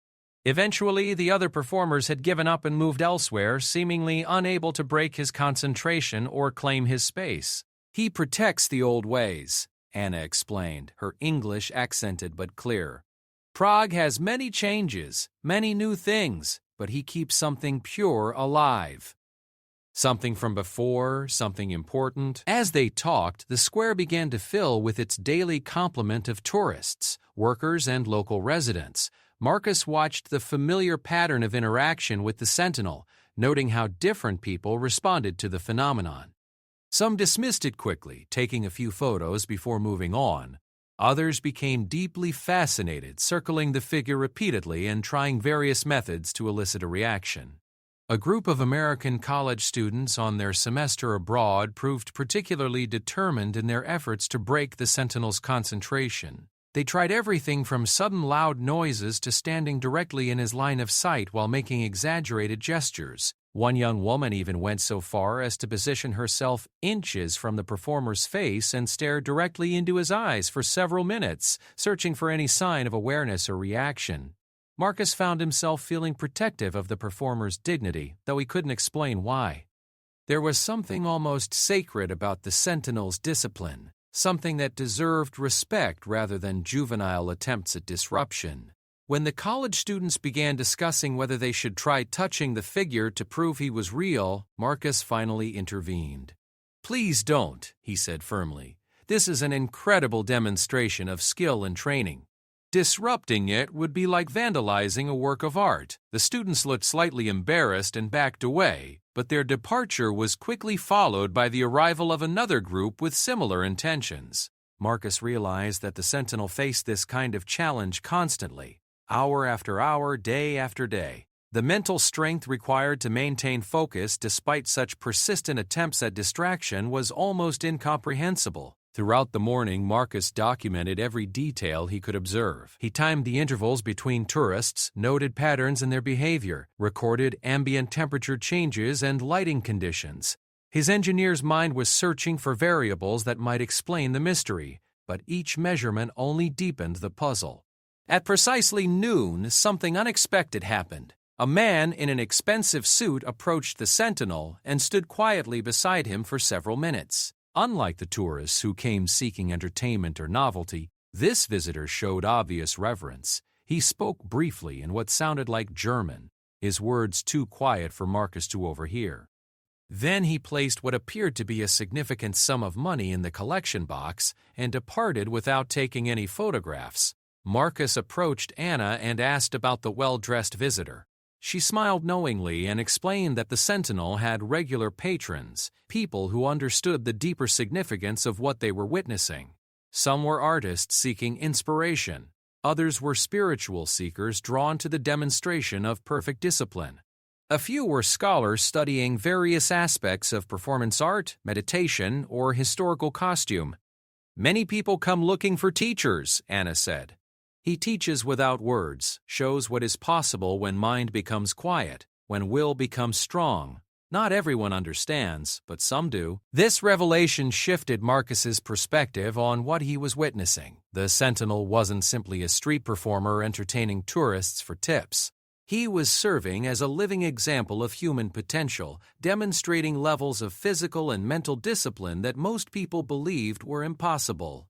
Speaker 1: Eventually, the other performers had given up and moved elsewhere, seemingly unable to break his concentration or claim his space. "He protects the old ways," Anna explained, her English accented but clear. "Prague has many changes, many new things, but he keeps something pure alive." Something from before, something important. As they talked, the square began to fill with its daily complement of tourists, workers, and local residents. Marcus watched the familiar pattern of interaction with the Sentinel, noting how different people responded to the phenomenon. Some dismissed it quickly, taking a few photos before moving on. Others became deeply fascinated, circling the figure repeatedly and trying various methods to elicit a reaction. A group of American college students on their semester abroad proved particularly determined in their efforts to break the Sentinel's concentration. They tried everything from sudden loud noises to standing directly in his line of sight while making exaggerated gestures. One young woman even went so far as to position herself inches from the performer's face and stare directly into his eyes for several minutes, searching for any sign of awareness or reaction. Marcus found himself feeling protective of the performer's dignity, though he couldn't explain why. There was something almost sacred about the Sentinel's discipline, something that deserved respect rather than juvenile attempts at disruption. When the college students began discussing whether they should try touching the figure to prove he was real, Marcus finally intervened. "Please don't," he said firmly. "This is an incredible demonstration of skill and training. Disrupting it would be like vandalizing a work of art." The students looked slightly embarrassed and backed away, but their departure was quickly followed by the arrival of another group with similar intentions. Marcus realized that the Sentinel faced this kind of challenge constantly, hour after hour, day after day. The mental strength required to maintain focus despite such persistent attempts at distraction was almost incomprehensible. Throughout the morning, Marcus documented every detail he could observe. He timed the intervals between tourists, noted patterns in their behavior, recorded ambient temperature changes and lighting conditions. His engineer's mind was searching for variables that might explain the mystery, but each measurement only deepened the puzzle. At precisely noon, something unexpected happened. A man in an expensive suit approached the Sentinel and stood quietly beside him for several minutes. Unlike the tourists who came seeking entertainment or novelty, this visitor showed obvious reverence. He spoke briefly in what sounded like German, his words too quiet for Marcus to overhear. Then he placed what appeared to be a significant sum of money in the collection box and departed without taking any photographs. Marcus approached Anna and asked about the well-dressed visitor. She smiled knowingly and explained that the Sentinel had regular patrons, people who understood the deeper significance of what they were witnessing. Some were artists seeking inspiration. Others were spiritual seekers drawn to the demonstration of perfect discipline. A few were scholars studying various aspects of performance art, meditation, or historical costume. "Many people come looking for teachers," Anna said. "He teaches without words, shows what is possible when mind becomes quiet, when will becomes strong. Not everyone understands, but some do." This revelation shifted Marcus's perspective on what he was witnessing. The Sentinel wasn't simply a street performer entertaining tourists for tips. He was serving as a living example of human potential, demonstrating levels of physical and mental discipline that most people believed were impossible.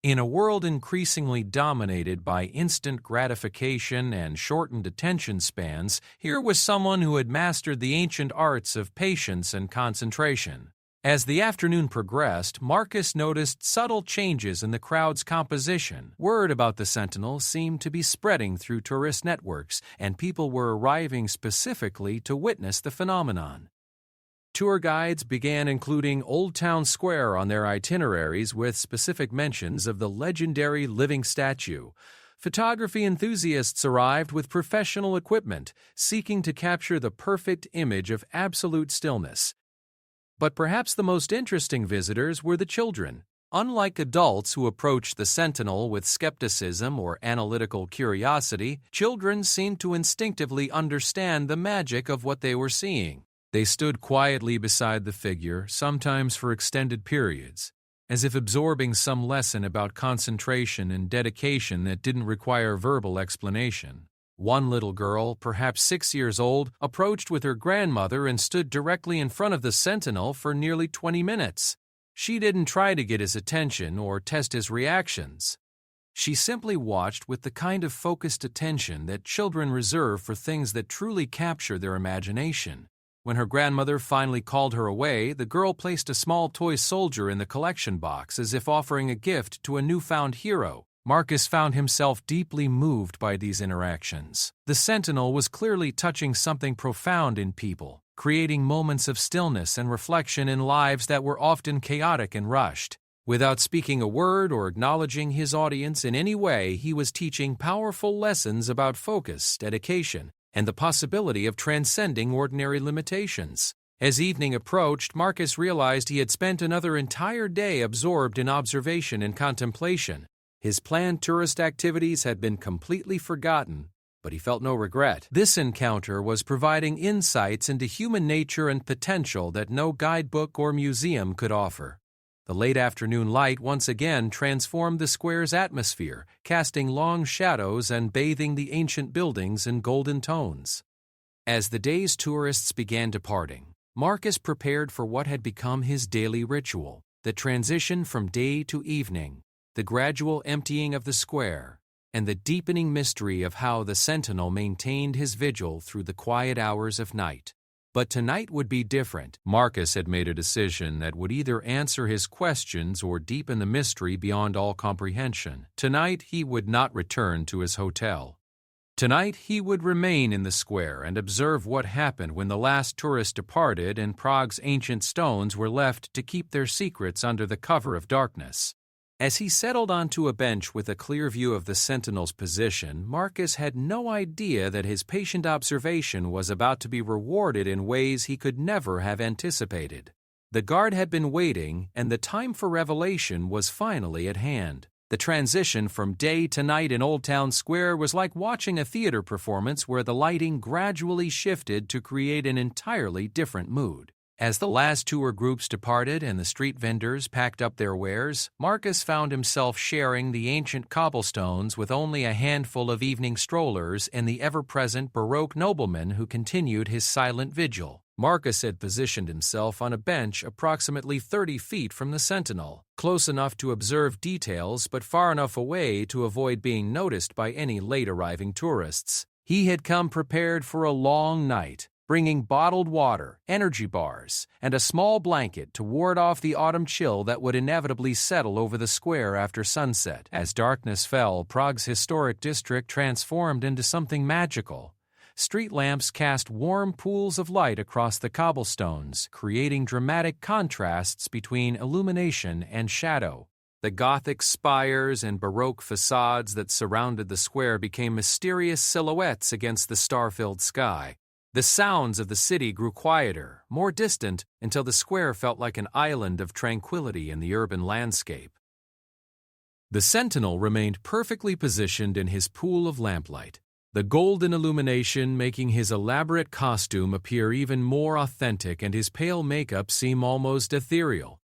Speaker 1: In a world increasingly dominated by instant gratification and shortened attention spans, here was someone who had mastered the ancient arts of patience and concentration. As the afternoon progressed, Marcus noticed subtle changes in the crowd's composition. Word about the Sentinel seemed to be spreading through tourist networks, and people were arriving specifically to witness the phenomenon. Tour guides began including Old Town Square on their itineraries with specific mentions of the legendary living statue. Photography enthusiasts arrived with professional equipment, seeking to capture the perfect image of absolute stillness. But perhaps the most interesting visitors were the children. Unlike adults who approached the Sentinel with skepticism or analytical curiosity, children seemed to instinctively understand the magic of what they were seeing. They stood quietly beside the figure, sometimes for extended periods, as if absorbing some lesson about concentration and dedication that didn't require verbal explanation. One little girl, perhaps 6 years old, approached with her grandmother and stood directly in front of the Sentinel for nearly 20 minutes. She didn't try to get his attention or test his reactions. She simply watched with the kind of focused attention that children reserve for things that truly capture their imagination. When her grandmother finally called her away, the girl placed a small toy soldier in the collection box as if offering a gift to a newfound hero. Marcus found himself deeply moved by these interactions. The Sentinel was clearly touching something profound in people, creating moments of stillness and reflection in lives that were often chaotic and rushed. Without speaking a word or acknowledging his audience in any way, he was teaching powerful lessons about focus, dedication, and the possibility of transcending ordinary limitations. As evening approached, Marcus realized he had spent another entire day absorbed in observation and contemplation. His planned tourist activities had been completely forgotten, but he felt no regret. This encounter was providing insights into human nature and potential that no guidebook or museum could offer. The late afternoon light once again transformed the square's atmosphere, casting long shadows and bathing the ancient buildings in golden tones. As the day's tourists began departing, Marcus prepared for what had become his daily ritual, the transition from day to evening, the gradual emptying of the square, and the deepening mystery of how the Sentinel maintained his vigil through the quiet hours of night. But tonight would be different. Marcus had made a decision that would either answer his questions or deepen the mystery beyond all comprehension. Tonight he would not return to his hotel. Tonight he would remain in the square and observe what happened when the last tourist departed and Prague's ancient stones were left to keep their secrets under the cover of darkness. As he settled onto a bench with a clear view of the Sentinel's position, Marcus had no idea that his patient observation was about to be rewarded in ways he could never have anticipated. The guard had been waiting, and the time for revelation was finally at hand. The transition from day to night in Old Town Square was like watching a theater performance where the lighting gradually shifted to create an entirely different mood. As the last tour groups departed and the street vendors packed up their wares, Marcus found himself sharing the ancient cobblestones with only a handful of evening strollers and the ever-present Baroque nobleman who continued his silent vigil. Marcus had positioned himself on a bench approximately 30 feet from the Sentinel, close enough to observe details but far enough away to avoid being noticed by any late-arriving tourists. He had come prepared for a long night, bringing bottled water, energy bars, and a small blanket to ward off the autumn chill that would inevitably settle over the square after sunset. As darkness fell, Prague's historic district transformed into something magical. Street lamps cast warm pools of light across the cobblestones, creating dramatic contrasts between illumination and shadow. The Gothic spires and Baroque facades that surrounded the square became mysterious silhouettes against the star-filled sky. The sounds of the city grew quieter, more distant, until the square felt like an island of tranquility in the urban landscape. The Sentinel remained perfectly positioned in his pool of lamplight, the golden illumination making his elaborate costume appear even more authentic and his pale makeup seem almost ethereal.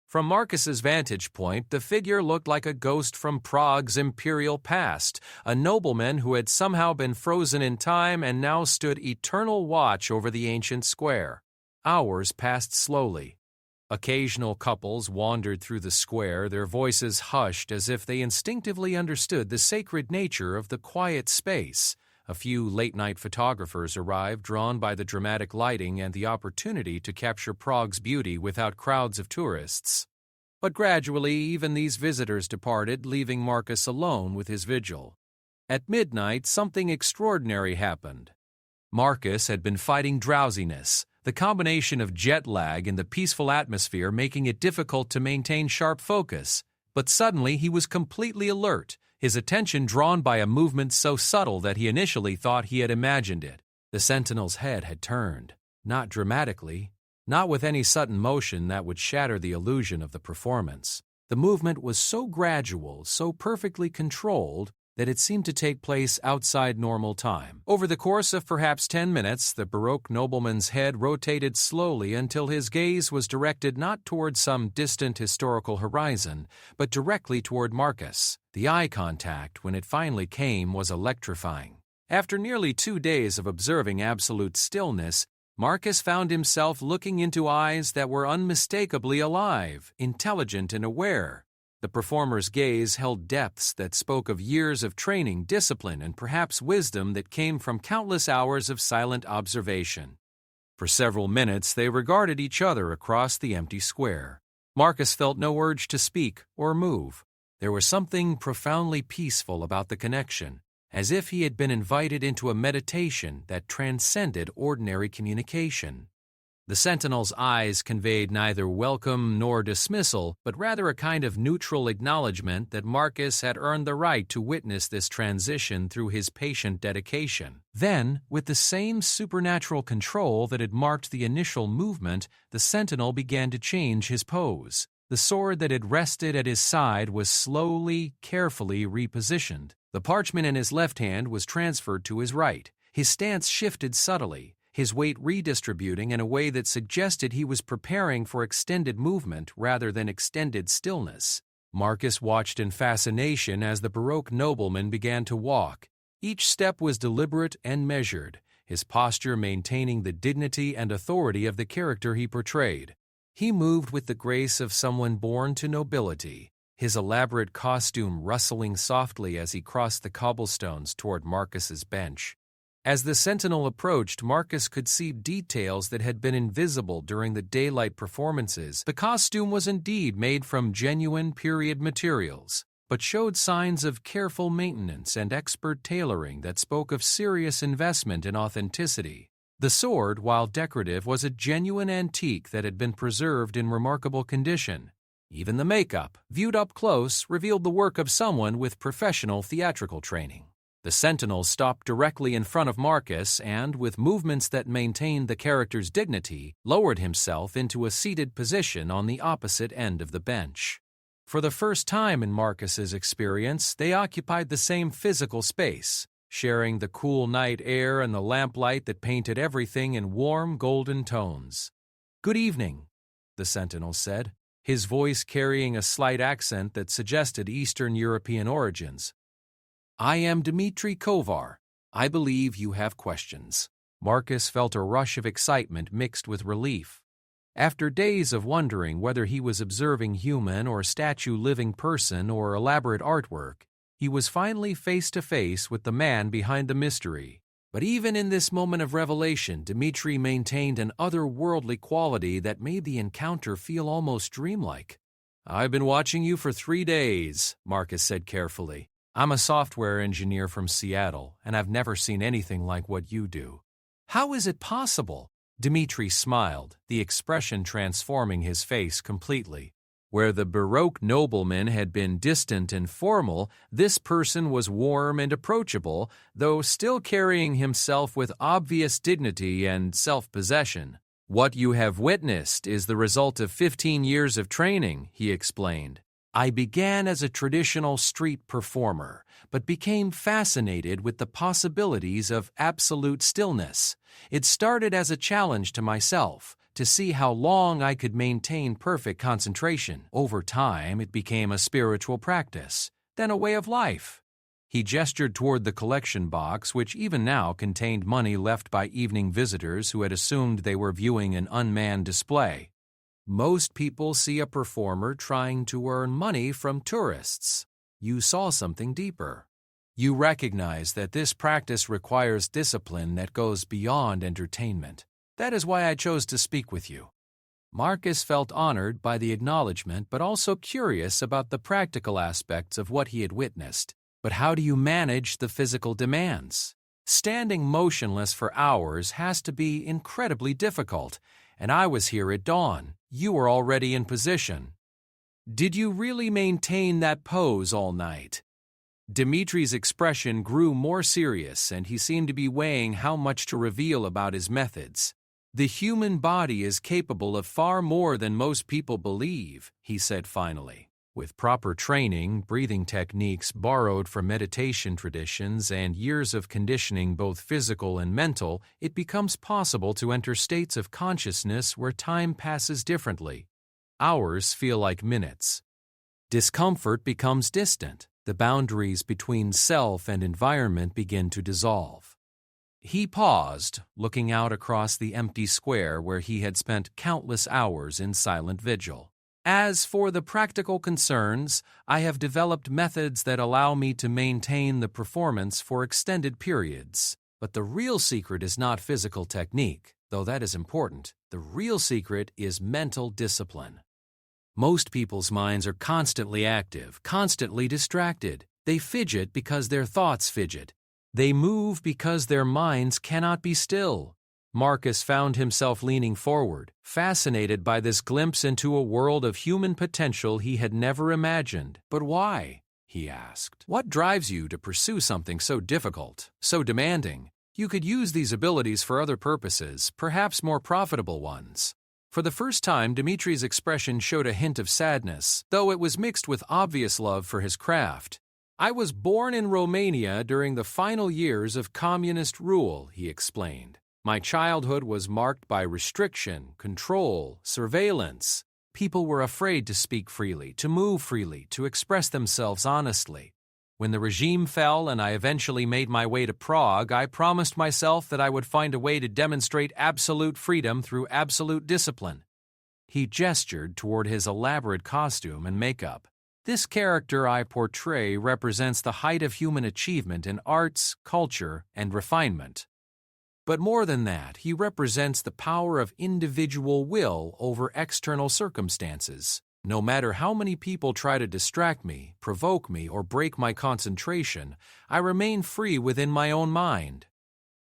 Speaker 1: From Marcus's vantage point, the figure looked like a ghost from Prague's imperial past, a nobleman who had somehow been frozen in time and now stood eternal watch over the ancient square. Hours passed slowly. Occasional couples wandered through the square, their voices hushed as if they instinctively understood the sacred nature of the quiet space. A few late-night photographers arrived, drawn by the dramatic lighting and the opportunity to capture Prague's beauty without crowds of tourists. But gradually, even these visitors departed, leaving Marcus alone with his vigil. At midnight, something extraordinary happened. Marcus had been fighting drowsiness, the combination of jet lag and the peaceful atmosphere making it difficult to maintain sharp focus. But suddenly he was completely alert, his attention drawn by a movement so subtle that he initially thought he had imagined it. The Sentinel's head had turned, not dramatically, not with any sudden motion that would shatter the illusion of the performance. The movement was so gradual, so perfectly controlled, that it seemed to take place outside normal time. Over the course of perhaps 10 minutes, the Baroque nobleman's head rotated slowly until his gaze was directed not toward some distant historical horizon, but directly toward Marcus. The eye contact, when it finally came, was electrifying. After nearly 2 days of observing absolute stillness, Marcus found himself looking into eyes that were unmistakably alive, intelligent and aware. The performer's gaze held depths that spoke of years of training, discipline, and perhaps wisdom that came from countless hours of silent observation. For several minutes they regarded each other across the empty square. Marcus felt no urge to speak or move. There was something profoundly peaceful about the connection, as if he had been invited into a meditation that transcended ordinary communication. The Sentinel's eyes conveyed neither welcome nor dismissal, but rather a kind of neutral acknowledgement that Marcus had earned the right to witness this transition through his patient dedication. Then, with the same supernatural control that had marked the initial movement, the Sentinel began to change his pose. The sword that had rested at his side was slowly, carefully repositioned. The parchment in his left hand was transferred to his right. His stance shifted subtly, his weight redistributing in a way that suggested he was preparing for extended movement rather than extended stillness. Marcus watched in fascination as the Baroque nobleman began to walk. Each step was deliberate and measured, his posture maintaining the dignity and authority of the character he portrayed. He moved with the grace of someone born to nobility, his elaborate costume rustling softly as he crossed the cobblestones toward Marcus's bench. As the Sentinel approached, Marcus could see details that had been invisible during the daylight performances. The costume was indeed made from genuine period materials, but showed signs of careful maintenance and expert tailoring that spoke of serious investment in authenticity. The sword, while decorative, was a genuine antique that had been preserved in remarkable condition. Even the makeup, viewed up close, revealed the work of someone with professional theatrical training. The Sentinel stopped directly in front of Marcus and, with movements that maintained the character's dignity, lowered himself into a seated position on the opposite end of the bench. For the first time in Marcus's experience, they occupied the same physical space, sharing the cool night air and the lamplight that painted everything in warm golden tones. "Good evening," the Sentinel said, his voice carrying a slight accent that suggested Eastern European origins. "I am Dmitri Kovar. I believe you have questions." Marcus felt a rush of excitement mixed with relief. After days of wondering whether he was observing human or statue-living person or elaborate artwork, he was finally face to face with the man behind the mystery. But even in this moment of revelation, Dmitri maintained an otherworldly quality that made the encounter feel almost dreamlike. "I've been watching you for 3 days," Marcus said carefully. "I'm a software engineer from Seattle, and I've never seen anything like what you do." "How is it possible?" Dmitri smiled, the expression transforming his face completely. Where the Baroque nobleman had been distant and formal, this person was warm and approachable, though still carrying himself with obvious dignity and self-possession. "What you have witnessed is the result of 15 years of training," he explained. "I began as a traditional street performer, but became fascinated with the possibilities of absolute stillness. It started as a challenge to myself, to see how long I could maintain perfect concentration. Over time, it became a spiritual practice, then a way of life." He gestured toward the collection box, which even now contained money left by evening visitors who had assumed they were viewing an unmanned display. "Most people see a performer trying to earn money from tourists. You saw something deeper. You recognize that this practice requires discipline that goes beyond entertainment. That is why I chose to speak with you." Marcus felt honored by the acknowledgement but also curious about the practical aspects of what he had witnessed. "But how do you manage the physical demands? Standing motionless for hours has to be incredibly difficult, and I was here at dawn. You were already in position. Did you really maintain that pose all night?" Dimitri's expression grew more serious, and he seemed to be weighing how much to reveal about his methods. "The human body is capable of far more than most people believe," he said finally. "With proper training, breathing techniques borrowed from meditation traditions, and years of conditioning both physical and mental, it becomes possible to enter states of consciousness where time passes differently. Hours feel like minutes. Discomfort becomes distant. The boundaries between self and environment begin to dissolve." He paused, looking out across the empty square where he had spent countless hours in silent vigil. "As for the practical concerns, I have developed methods that allow me to maintain the performance for extended periods. But the real secret is not physical technique, though that is important. The real secret is mental discipline. Most people's minds are constantly active, constantly distracted. They fidget because their thoughts fidget. They move because their minds cannot be still." Marcus found himself leaning forward, fascinated by this glimpse into a world of human potential he had never imagined. "But why?" he asked. "What drives you to pursue something so difficult, so demanding? You could use these abilities for other purposes, perhaps more profitable ones." For the first time, Dimitri's expression showed a hint of sadness, though it was mixed with obvious love for his craft. "I was born in Romania during the final years of communist rule," he explained. "My childhood was marked by restriction, control, surveillance. People were afraid to speak freely, to move freely, to express themselves honestly. When the regime fell and I eventually made my way to Prague, I promised myself that I would find a way to demonstrate absolute freedom through absolute discipline." He gestured toward his elaborate costume and makeup. "This character I portray represents the height of human achievement in arts, culture, and refinement. But more than that, he represents the power of individual will over external circumstances. No matter how many people try to distract me, provoke me, or break my concentration, I remain free within my own mind.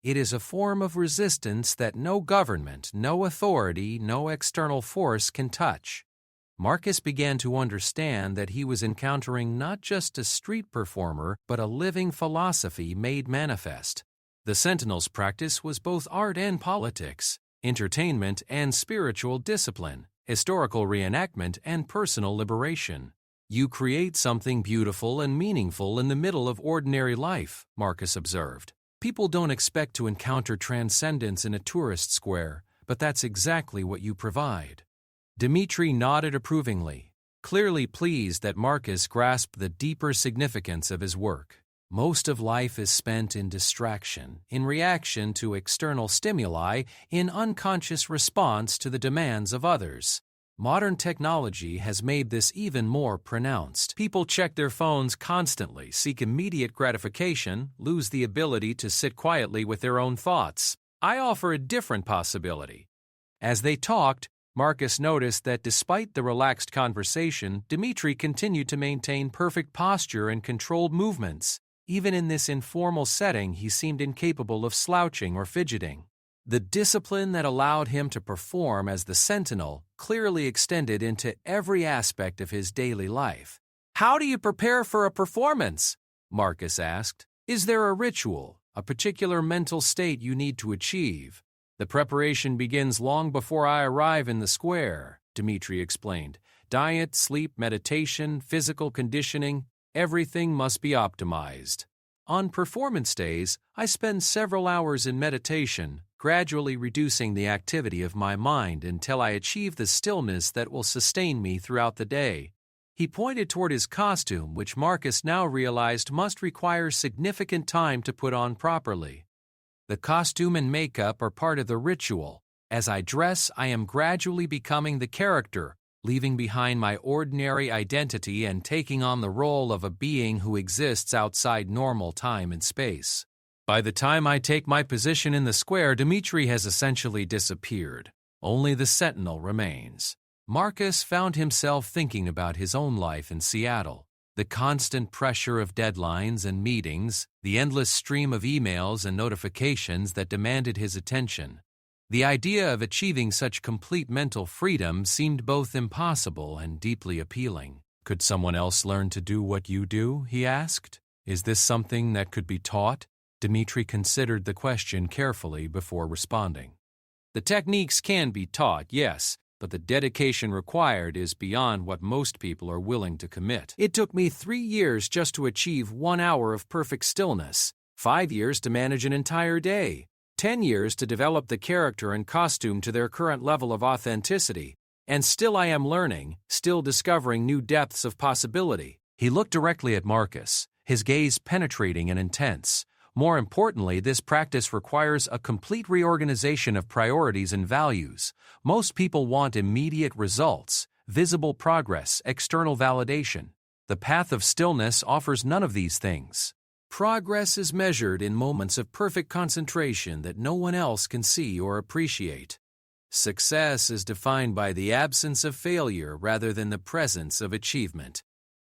Speaker 1: It is a form of resistance that no government, no authority, no external force can touch." Marcus began to understand that he was encountering not just a street performer, but a living philosophy made manifest. The Sentinel's practice was both art and politics, entertainment and spiritual discipline, historical reenactment and personal liberation. "You create something beautiful and meaningful in the middle of ordinary life," Marcus observed. "People don't expect to encounter transcendence in a tourist square, but that's exactly what you provide." Dimitri nodded approvingly, clearly pleased that Marcus grasped the deeper significance of his work. Most of life is spent in distraction, in reaction to external stimuli, in unconscious response to the demands of others. Modern technology has made this even more pronounced. People check their phones constantly, seek immediate gratification, lose the ability to sit quietly with their own thoughts. I offer a different possibility. As they talked, Marcus noticed that despite the relaxed conversation, Dimitri continued to maintain perfect posture and controlled movements. Even in this informal setting, he seemed incapable of slouching or fidgeting. The discipline that allowed him to perform as the Sentinel clearly extended into every aspect of his daily life. "How do you prepare for a performance?" Marcus asked. "Is there a ritual, a particular mental state you need to achieve?" "The preparation begins long before I arrive in the square," Dimitri explained. "Diet, sleep, meditation, physical conditioning, everything must be optimized. On performance days, I spend several hours in meditation, gradually reducing the activity of my mind until I achieve the stillness that will sustain me throughout the day." He pointed toward his costume, which Marcus now realized must require significant time to put on properly. "The costume and makeup are part of the ritual. As I dress, I am gradually becoming the character, leaving behind my ordinary identity and taking on the role of a being who exists outside normal time and space. By the time I take my position in the square, Dimitri has essentially disappeared. Only the Sentinel remains." Marcus found himself thinking about his own life in Seattle. The constant pressure of deadlines and meetings, the endless stream of emails and notifications that demanded his attention. The idea of achieving such complete mental freedom seemed both impossible and deeply appealing. "Could someone else learn to do what you do?" he asked. "Is this something that could be taught?" Dimitri considered the question carefully before responding. "The techniques can be taught, yes, but the dedication required is beyond what most people are willing to commit. It took me 3 years just to achieve 1 hour of perfect stillness, 5 years to manage an entire day, 10 years to develop the character and costume to their current level of authenticity, and still I am learning, still discovering new depths of possibility." He looked directly at Marcus, his gaze penetrating and intense. More importantly, this practice requires a complete reorganization of priorities and values. Most people want immediate results, visible progress, external validation. The path of stillness offers none of these things. Progress is measured in moments of perfect concentration that no one else can see or appreciate. Success is defined by the absence of failure rather than the presence of achievement.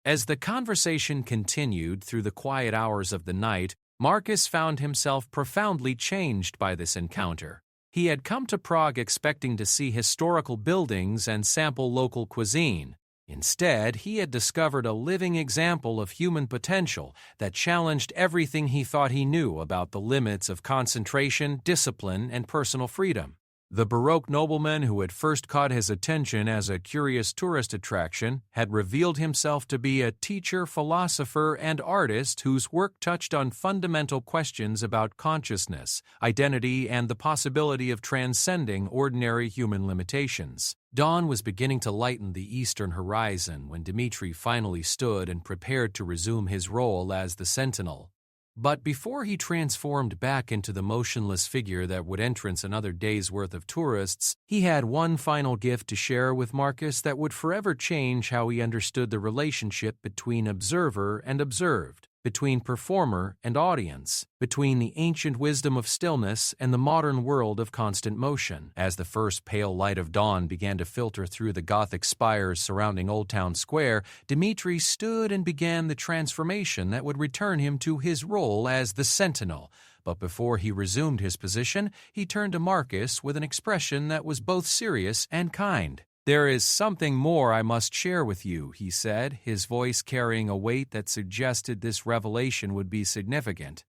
Speaker 1: As the conversation continued through the quiet hours of the night, Marcus found himself profoundly changed by this encounter. He had come to Prague expecting to see historical buildings and sample local cuisine. Instead, he had discovered a living example of human potential that challenged everything he thought he knew about the limits of concentration, discipline, and personal freedom. The Baroque nobleman who had first caught his attention as a curious tourist attraction had revealed himself to be a teacher, philosopher, and artist whose work touched on fundamental questions about consciousness, identity, and the possibility of transcending ordinary human limitations. Dawn was beginning to lighten the eastern horizon when Dmitri finally stood and prepared to resume his role as the Sentinel. But before he transformed back into the motionless figure that would entrance another day's worth of tourists, he had one final gift to share with Marcus that would forever change how he understood the relationship between observer and observed, between performer and audience, between the ancient wisdom of stillness and the modern world of constant motion. As the first pale light of dawn began to filter through the Gothic spires surrounding Old Town Square, Dmitri stood and began the transformation that would return him to his role as the Sentinel. But before he resumed his position, he turned to Marcus with an expression that was both serious and kind. "There is something more I must share with you," he said, his voice carrying a weight that suggested this revelation would be significant.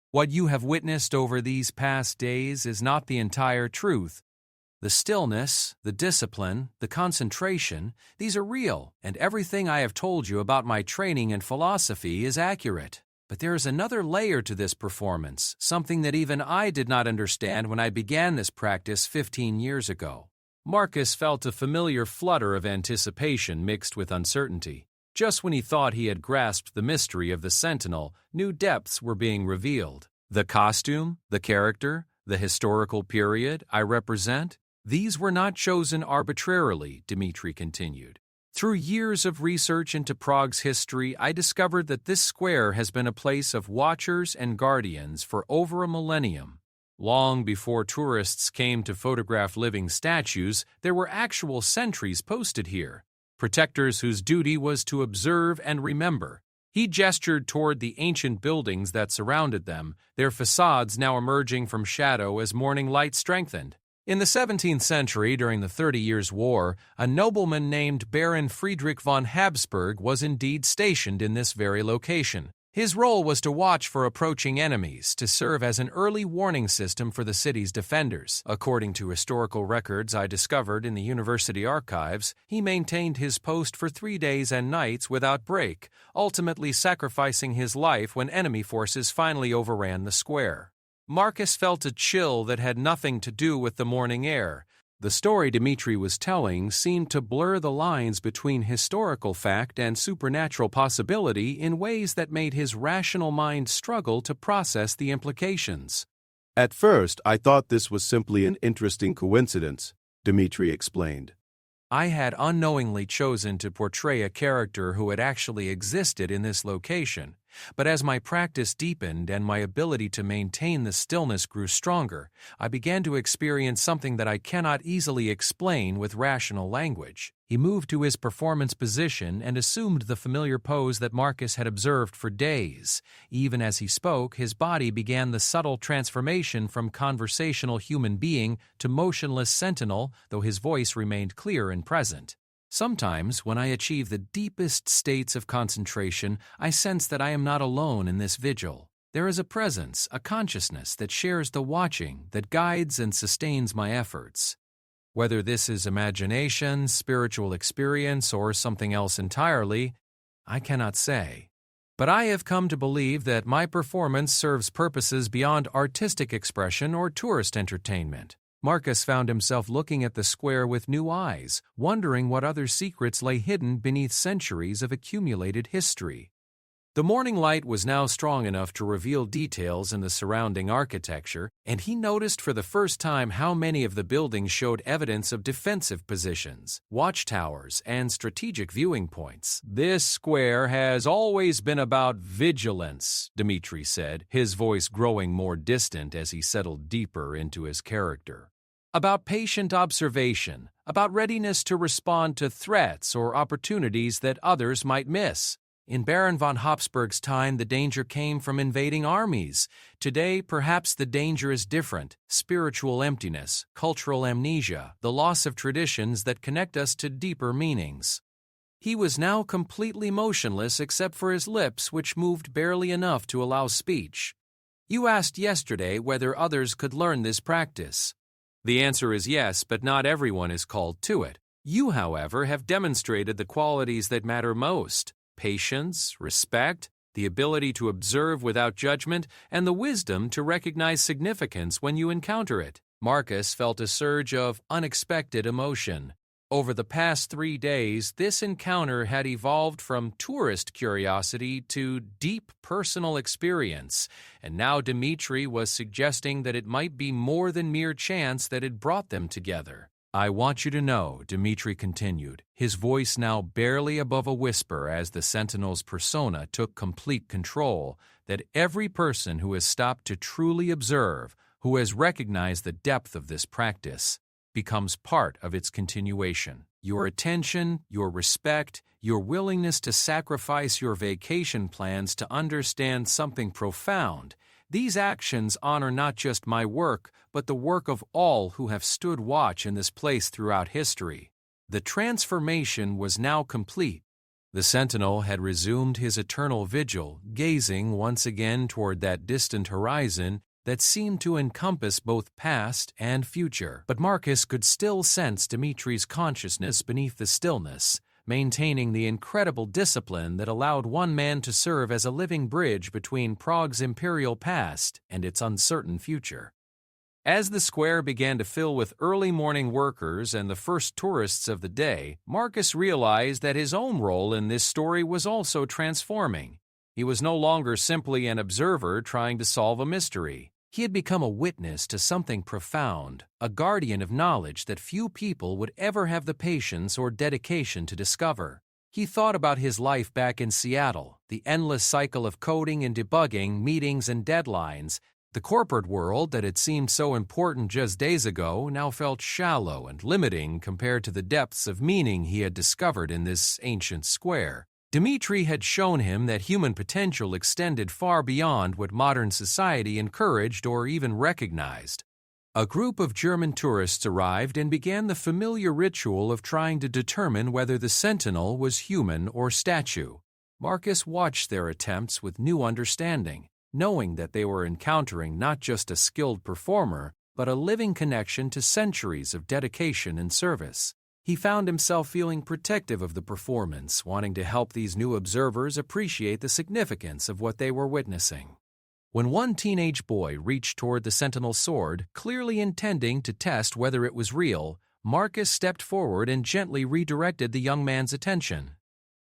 Speaker 1: "What you have witnessed over these past days is not the entire truth. The stillness, the discipline, the concentration, these are real, and everything I have told you about my training and philosophy is accurate. But there is another layer to this performance, something that even I did not understand when I began this practice 15 years ago." Marcus felt a familiar flutter of anticipation mixed with uncertainty. Just when he thought he had grasped the mystery of the Sentinel, new depths were being revealed. The costume, the character, the historical period I represent, these were not chosen arbitrarily, Dmitri continued. Through years of research into Prague's history, I discovered that this square has been a place of watchers and guardians for over a millennium. Long before tourists came to photograph living statues, there were actual sentries posted here, protectors whose duty was to observe and remember. He gestured toward the ancient buildings that surrounded them, their facades now emerging from shadow as morning light strengthened. In the 17th century, during the 30 Years' War, a nobleman named Baron Friedrich von Habsburg was indeed stationed in this very location. His role was to watch for approaching enemies, to serve as an early warning system for the city's defenders. According to historical records I discovered in the university archives, he maintained his post for 3 days and nights without break, ultimately sacrificing his life when enemy forces finally overran the square. Marcus felt a chill that had nothing to do with the morning air. The story Dmitri was telling seemed to blur the lines between historical fact and supernatural possibility in ways that made his rational mind struggle to process the implications.
Speaker 2: "At first, I thought this was simply an interesting coincidence," Dmitri explained.
Speaker 1: I had unknowingly chosen to portray a character who had actually existed in this location, but as my practice deepened and my ability to maintain the stillness grew stronger, I began to experience something that I cannot easily explain with rational language. He moved to his performance position and assumed the familiar pose that Marcus had observed for days. Even as he spoke, his body began the subtle transformation from conversational human being to motionless sentinel, though his voice remained clear and present. Sometimes, when I achieve the deepest states of concentration, I sense that I am not alone in this vigil. There is a presence, a consciousness that shares the watching, that guides and sustains my efforts. Whether this is imagination, spiritual experience, or something else entirely, I cannot say. But I have come to believe that my performance serves purposes beyond artistic expression or tourist entertainment. Marcus found himself looking at the square with new eyes, wondering what other secrets lay hidden beneath centuries of accumulated history. The morning light was now strong enough to reveal details in the surrounding architecture, and he noticed for the first time how many of the buildings showed evidence of defensive positions, watchtowers, and strategic viewing points. "This square has always been about vigilance," Dmitri said, his voice growing more distant as he settled deeper into his character. "About patient observation, about readiness to respond to threats or opportunities that others might miss. In Baron von Habsburg's time, the danger came from invading armies. Today, perhaps the danger is different: spiritual emptiness, cultural amnesia, the loss of traditions that connect us to deeper meanings." He was now completely motionless except for his lips, which moved barely enough to allow speech. "You asked yesterday whether others could learn this practice. The answer is yes, but not everyone is called to it. You, however, have demonstrated the qualities that matter most: patience, respect, the ability to observe without judgment, and the wisdom to recognize significance when you encounter it. Marcus felt a surge of unexpected emotion. Over the past 3 days, this encounter had evolved from tourist curiosity to deep personal experience, and now Dmitri was suggesting that it might be more than mere chance that had brought them together. "I want you to know," Dmitri continued, his voice now barely above a whisper as the Sentinel's persona took complete control, "that every person who has stopped to truly observe, who has recognized the depth of this practice, becomes part of its continuation. Your attention, your respect, your willingness to sacrifice your vacation plans to understand something profound, these actions honor not just my work, but the work of all who have stood watch in this place throughout history." The transformation was now complete. The Sentinel had resumed his eternal vigil, gazing once again toward that distant horizon that seemed to encompass both past and future. But Marcus could still sense Dimitri's consciousness beneath the stillness, maintaining the incredible discipline that allowed one man to serve as a living bridge between Prague's imperial past and its uncertain future. As the square began to fill with early morning workers and the first tourists of the day, Marcus realized that his own role in this story was also transforming. He was no longer simply an observer trying to solve a mystery. He had become a witness to something profound, a guardian of knowledge that few people would ever have the patience or dedication to discover. He thought about his life back in Seattle, the endless cycle of coding and debugging, meetings and deadlines. The corporate world that had seemed so important just days ago now felt shallow and limiting compared to the depths of meaning he had discovered in this ancient square. Dmitri had shown him that human potential extended far beyond what modern society encouraged or even recognized. A group of German tourists arrived and began the familiar ritual of trying to determine whether the Sentinel was human or statue. Marcus watched their attempts with new understanding, knowing that they were encountering not just a skilled performer, but a living connection to centuries of dedication and service. He found himself feeling protective of the performance, wanting to help these new observers appreciate the significance of what they were witnessing. When one teenage boy reached toward the Sentinel's sword, clearly intending to test whether it was real, Marcus stepped forward and gently redirected the young man's attention.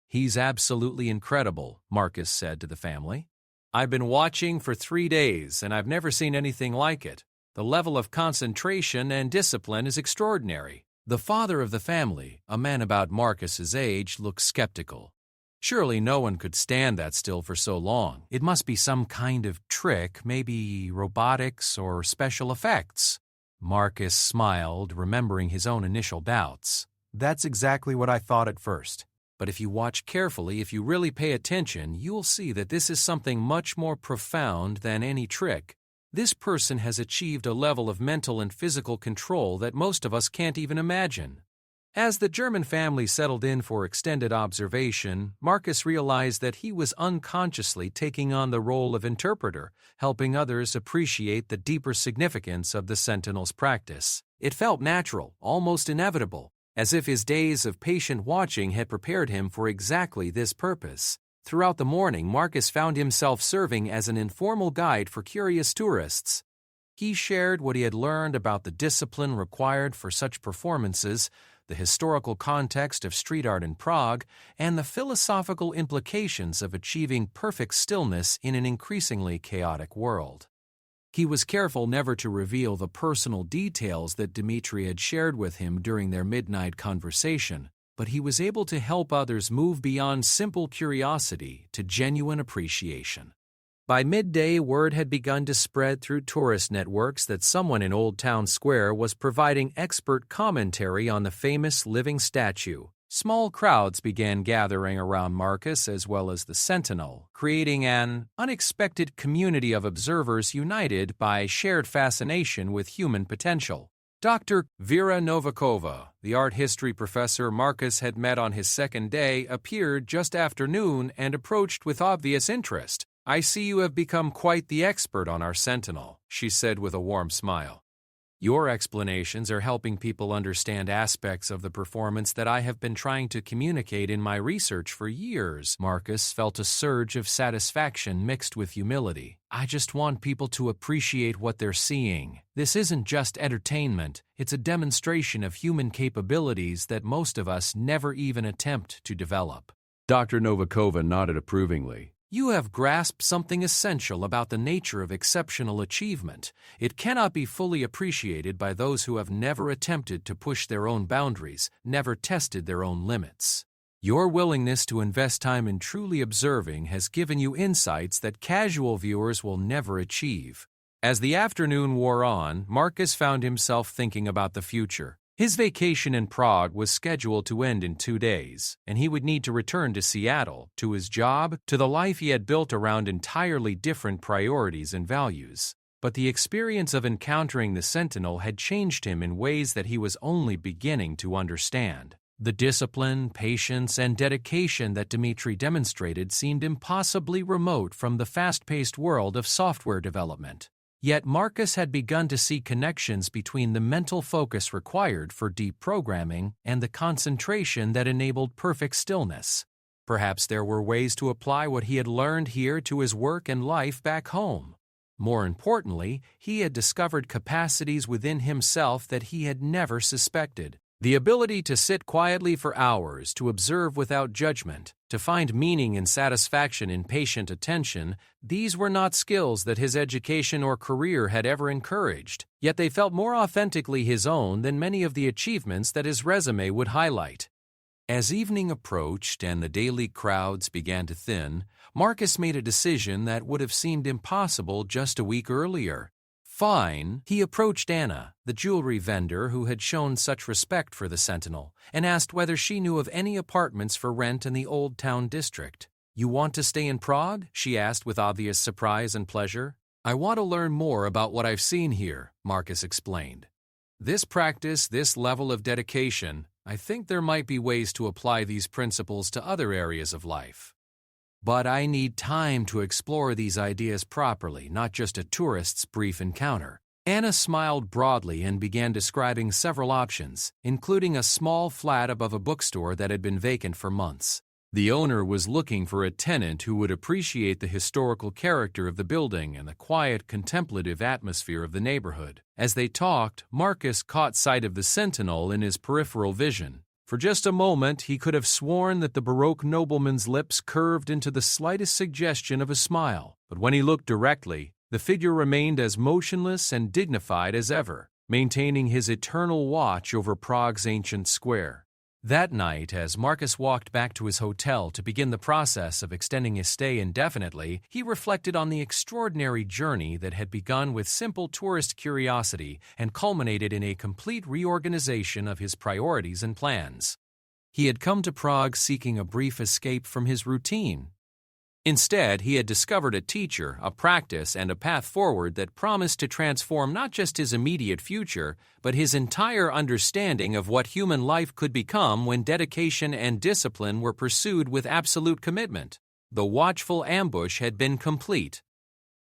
Speaker 1: "He's absolutely incredible," Marcus said to the family. "I've been watching for 3 days, and I've never seen anything like it. The level of concentration and discipline is extraordinary." The father of the family, a man about Marcus's age, looked skeptical. Surely no one could stand that still for so long. It must be some kind of trick, maybe robotics or special effects. Marcus smiled, remembering his own initial doubts. "That's exactly what I thought at first. But if you watch carefully, if you really pay attention, you'll see that this is something much more profound than any trick. This person has achieved a level of mental and physical control that most of us can't even imagine." As the German family settled in for extended observation, Marcus realized that he was unconsciously taking on the role of interpreter, helping others appreciate the deeper significance of the Sentinel's practice. It felt natural, almost inevitable, as if his days of patient watching had prepared him for exactly this purpose. Throughout the morning, Marcus found himself serving as an informal guide for curious tourists. He shared what he had learned about the discipline required for such performances, the historical context of street art in Prague, and the philosophical implications of achieving perfect stillness in an increasingly chaotic world. He was careful never to reveal the personal details that Dmitri had shared with him during their midnight conversation, but he was able to help others move beyond simple curiosity to genuine appreciation. By midday, word had begun to spread through tourist networks that someone in Old Town Square was providing expert commentary on the famous living statue. Small crowds began gathering around Marcus as well as the Sentinel, creating an unexpected community of observers united by shared fascination with human potential. Dr. Vera Novikova, the art history professor Marcus had met on his second day, appeared just after noon and approached with obvious interest. "I see you have become quite the expert on our Sentinel," she said with a warm smile. Your explanations are helping people understand aspects of the performance that I have been trying to communicate in my research for years. Marcus felt a surge of satisfaction mixed with humility. I just want people to appreciate what they're seeing. This isn't just entertainment, it's a demonstration of human capabilities that most of us never even attempt to develop.
Speaker 2: Dr. Novikova nodded approvingly.
Speaker 1: You have grasped something essential about the nature of exceptional achievement. It cannot be fully appreciated by those who have never attempted to push their own boundaries, never tested their own limits. Your willingness to invest time in truly observing has given you insights that casual viewers will never achieve. As the afternoon wore on, Marcus found himself thinking about the future. His vacation in Prague was scheduled to end in 2 days, and he would need to return to Seattle, to his job, to the life he had built around entirely different priorities and values. But the experience of encountering the Sentinel had changed him in ways that he was only beginning to understand. The discipline, patience, and dedication that Dmitri demonstrated seemed impossibly remote from the fast-paced world of software development. Yet Marcus had begun to see connections between the mental focus required for deep programming and the concentration that enabled perfect stillness. Perhaps there were ways to apply what he had learned here to his work and life back home. More importantly, he had discovered capacities within himself that he had never suspected. The ability to sit quietly for hours, to observe without judgment, to find meaning and satisfaction in patient attention, these were not skills that his education or career had ever encouraged, yet they felt more authentically his own than many of the achievements that his resume would highlight. As evening approached and the daily crowds began to thin, Marcus made a decision that would have seemed impossible just a week earlier. Fine, he approached Anna, the jewelry vendor who had shown such respect for the Sentinel, and asked whether she knew of any apartments for rent in the Old Town district. You want to stay in Prague? She asked with obvious surprise and pleasure. I want to learn more about what I've seen here, Marcus explained. This practice, this level of dedication, I think there might be ways to apply these principles to other areas of life. But I need time to explore these ideas properly, not just a tourist's brief encounter. Anna smiled broadly and began describing several options, including a small flat above a bookstore that had been vacant for months. The owner was looking for a tenant who would appreciate the historical character of the building and the quiet, contemplative atmosphere of the neighborhood. As they talked, Marcus caught sight of the Sentinel in his peripheral vision. For just a moment, he could have sworn that the Baroque nobleman's lips curved into the slightest suggestion of a smile. But when he looked directly, the figure remained as motionless and dignified as ever, maintaining his eternal watch over Prague's ancient square. That night, as Marcus walked back to his hotel to begin the process of extending his stay indefinitely, he reflected on the extraordinary journey that had begun with simple tourist curiosity and culminated in a complete reorganization of his priorities and plans. He had come to Prague seeking a brief escape from his routine. Instead, he had discovered a teacher, a practice, and a path forward that promised to transform not just his immediate future, but his entire understanding of what human life could become when dedication and discipline were pursued with absolute commitment. The watchful ambush had been complete.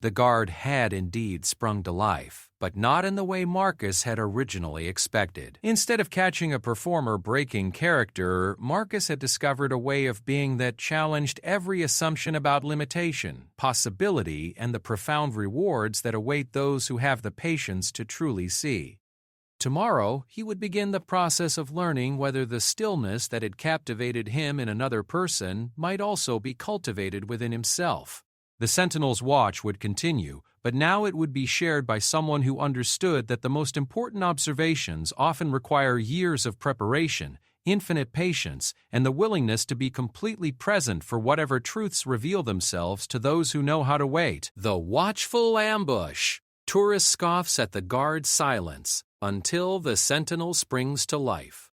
Speaker 1: The guard had indeed sprung to life, but not in the way Marcus had originally expected. Instead of catching a performer breaking character, Marcus had discovered a way of being that challenged every assumption about limitation, possibility, and the profound rewards that await those who have the patience to truly see. Tomorrow, he would begin the process of learning whether the stillness that had captivated him in another person might also be cultivated within himself. The Sentinel's watch would continue, but now it would be shared by someone who understood that the most important observations often require years of preparation, infinite patience, and the willingness to be completely present for whatever truths reveal themselves to those who know how to wait. The watchful ambush. Tourist scoffs at the guard's silence until the Sentinel springs to life.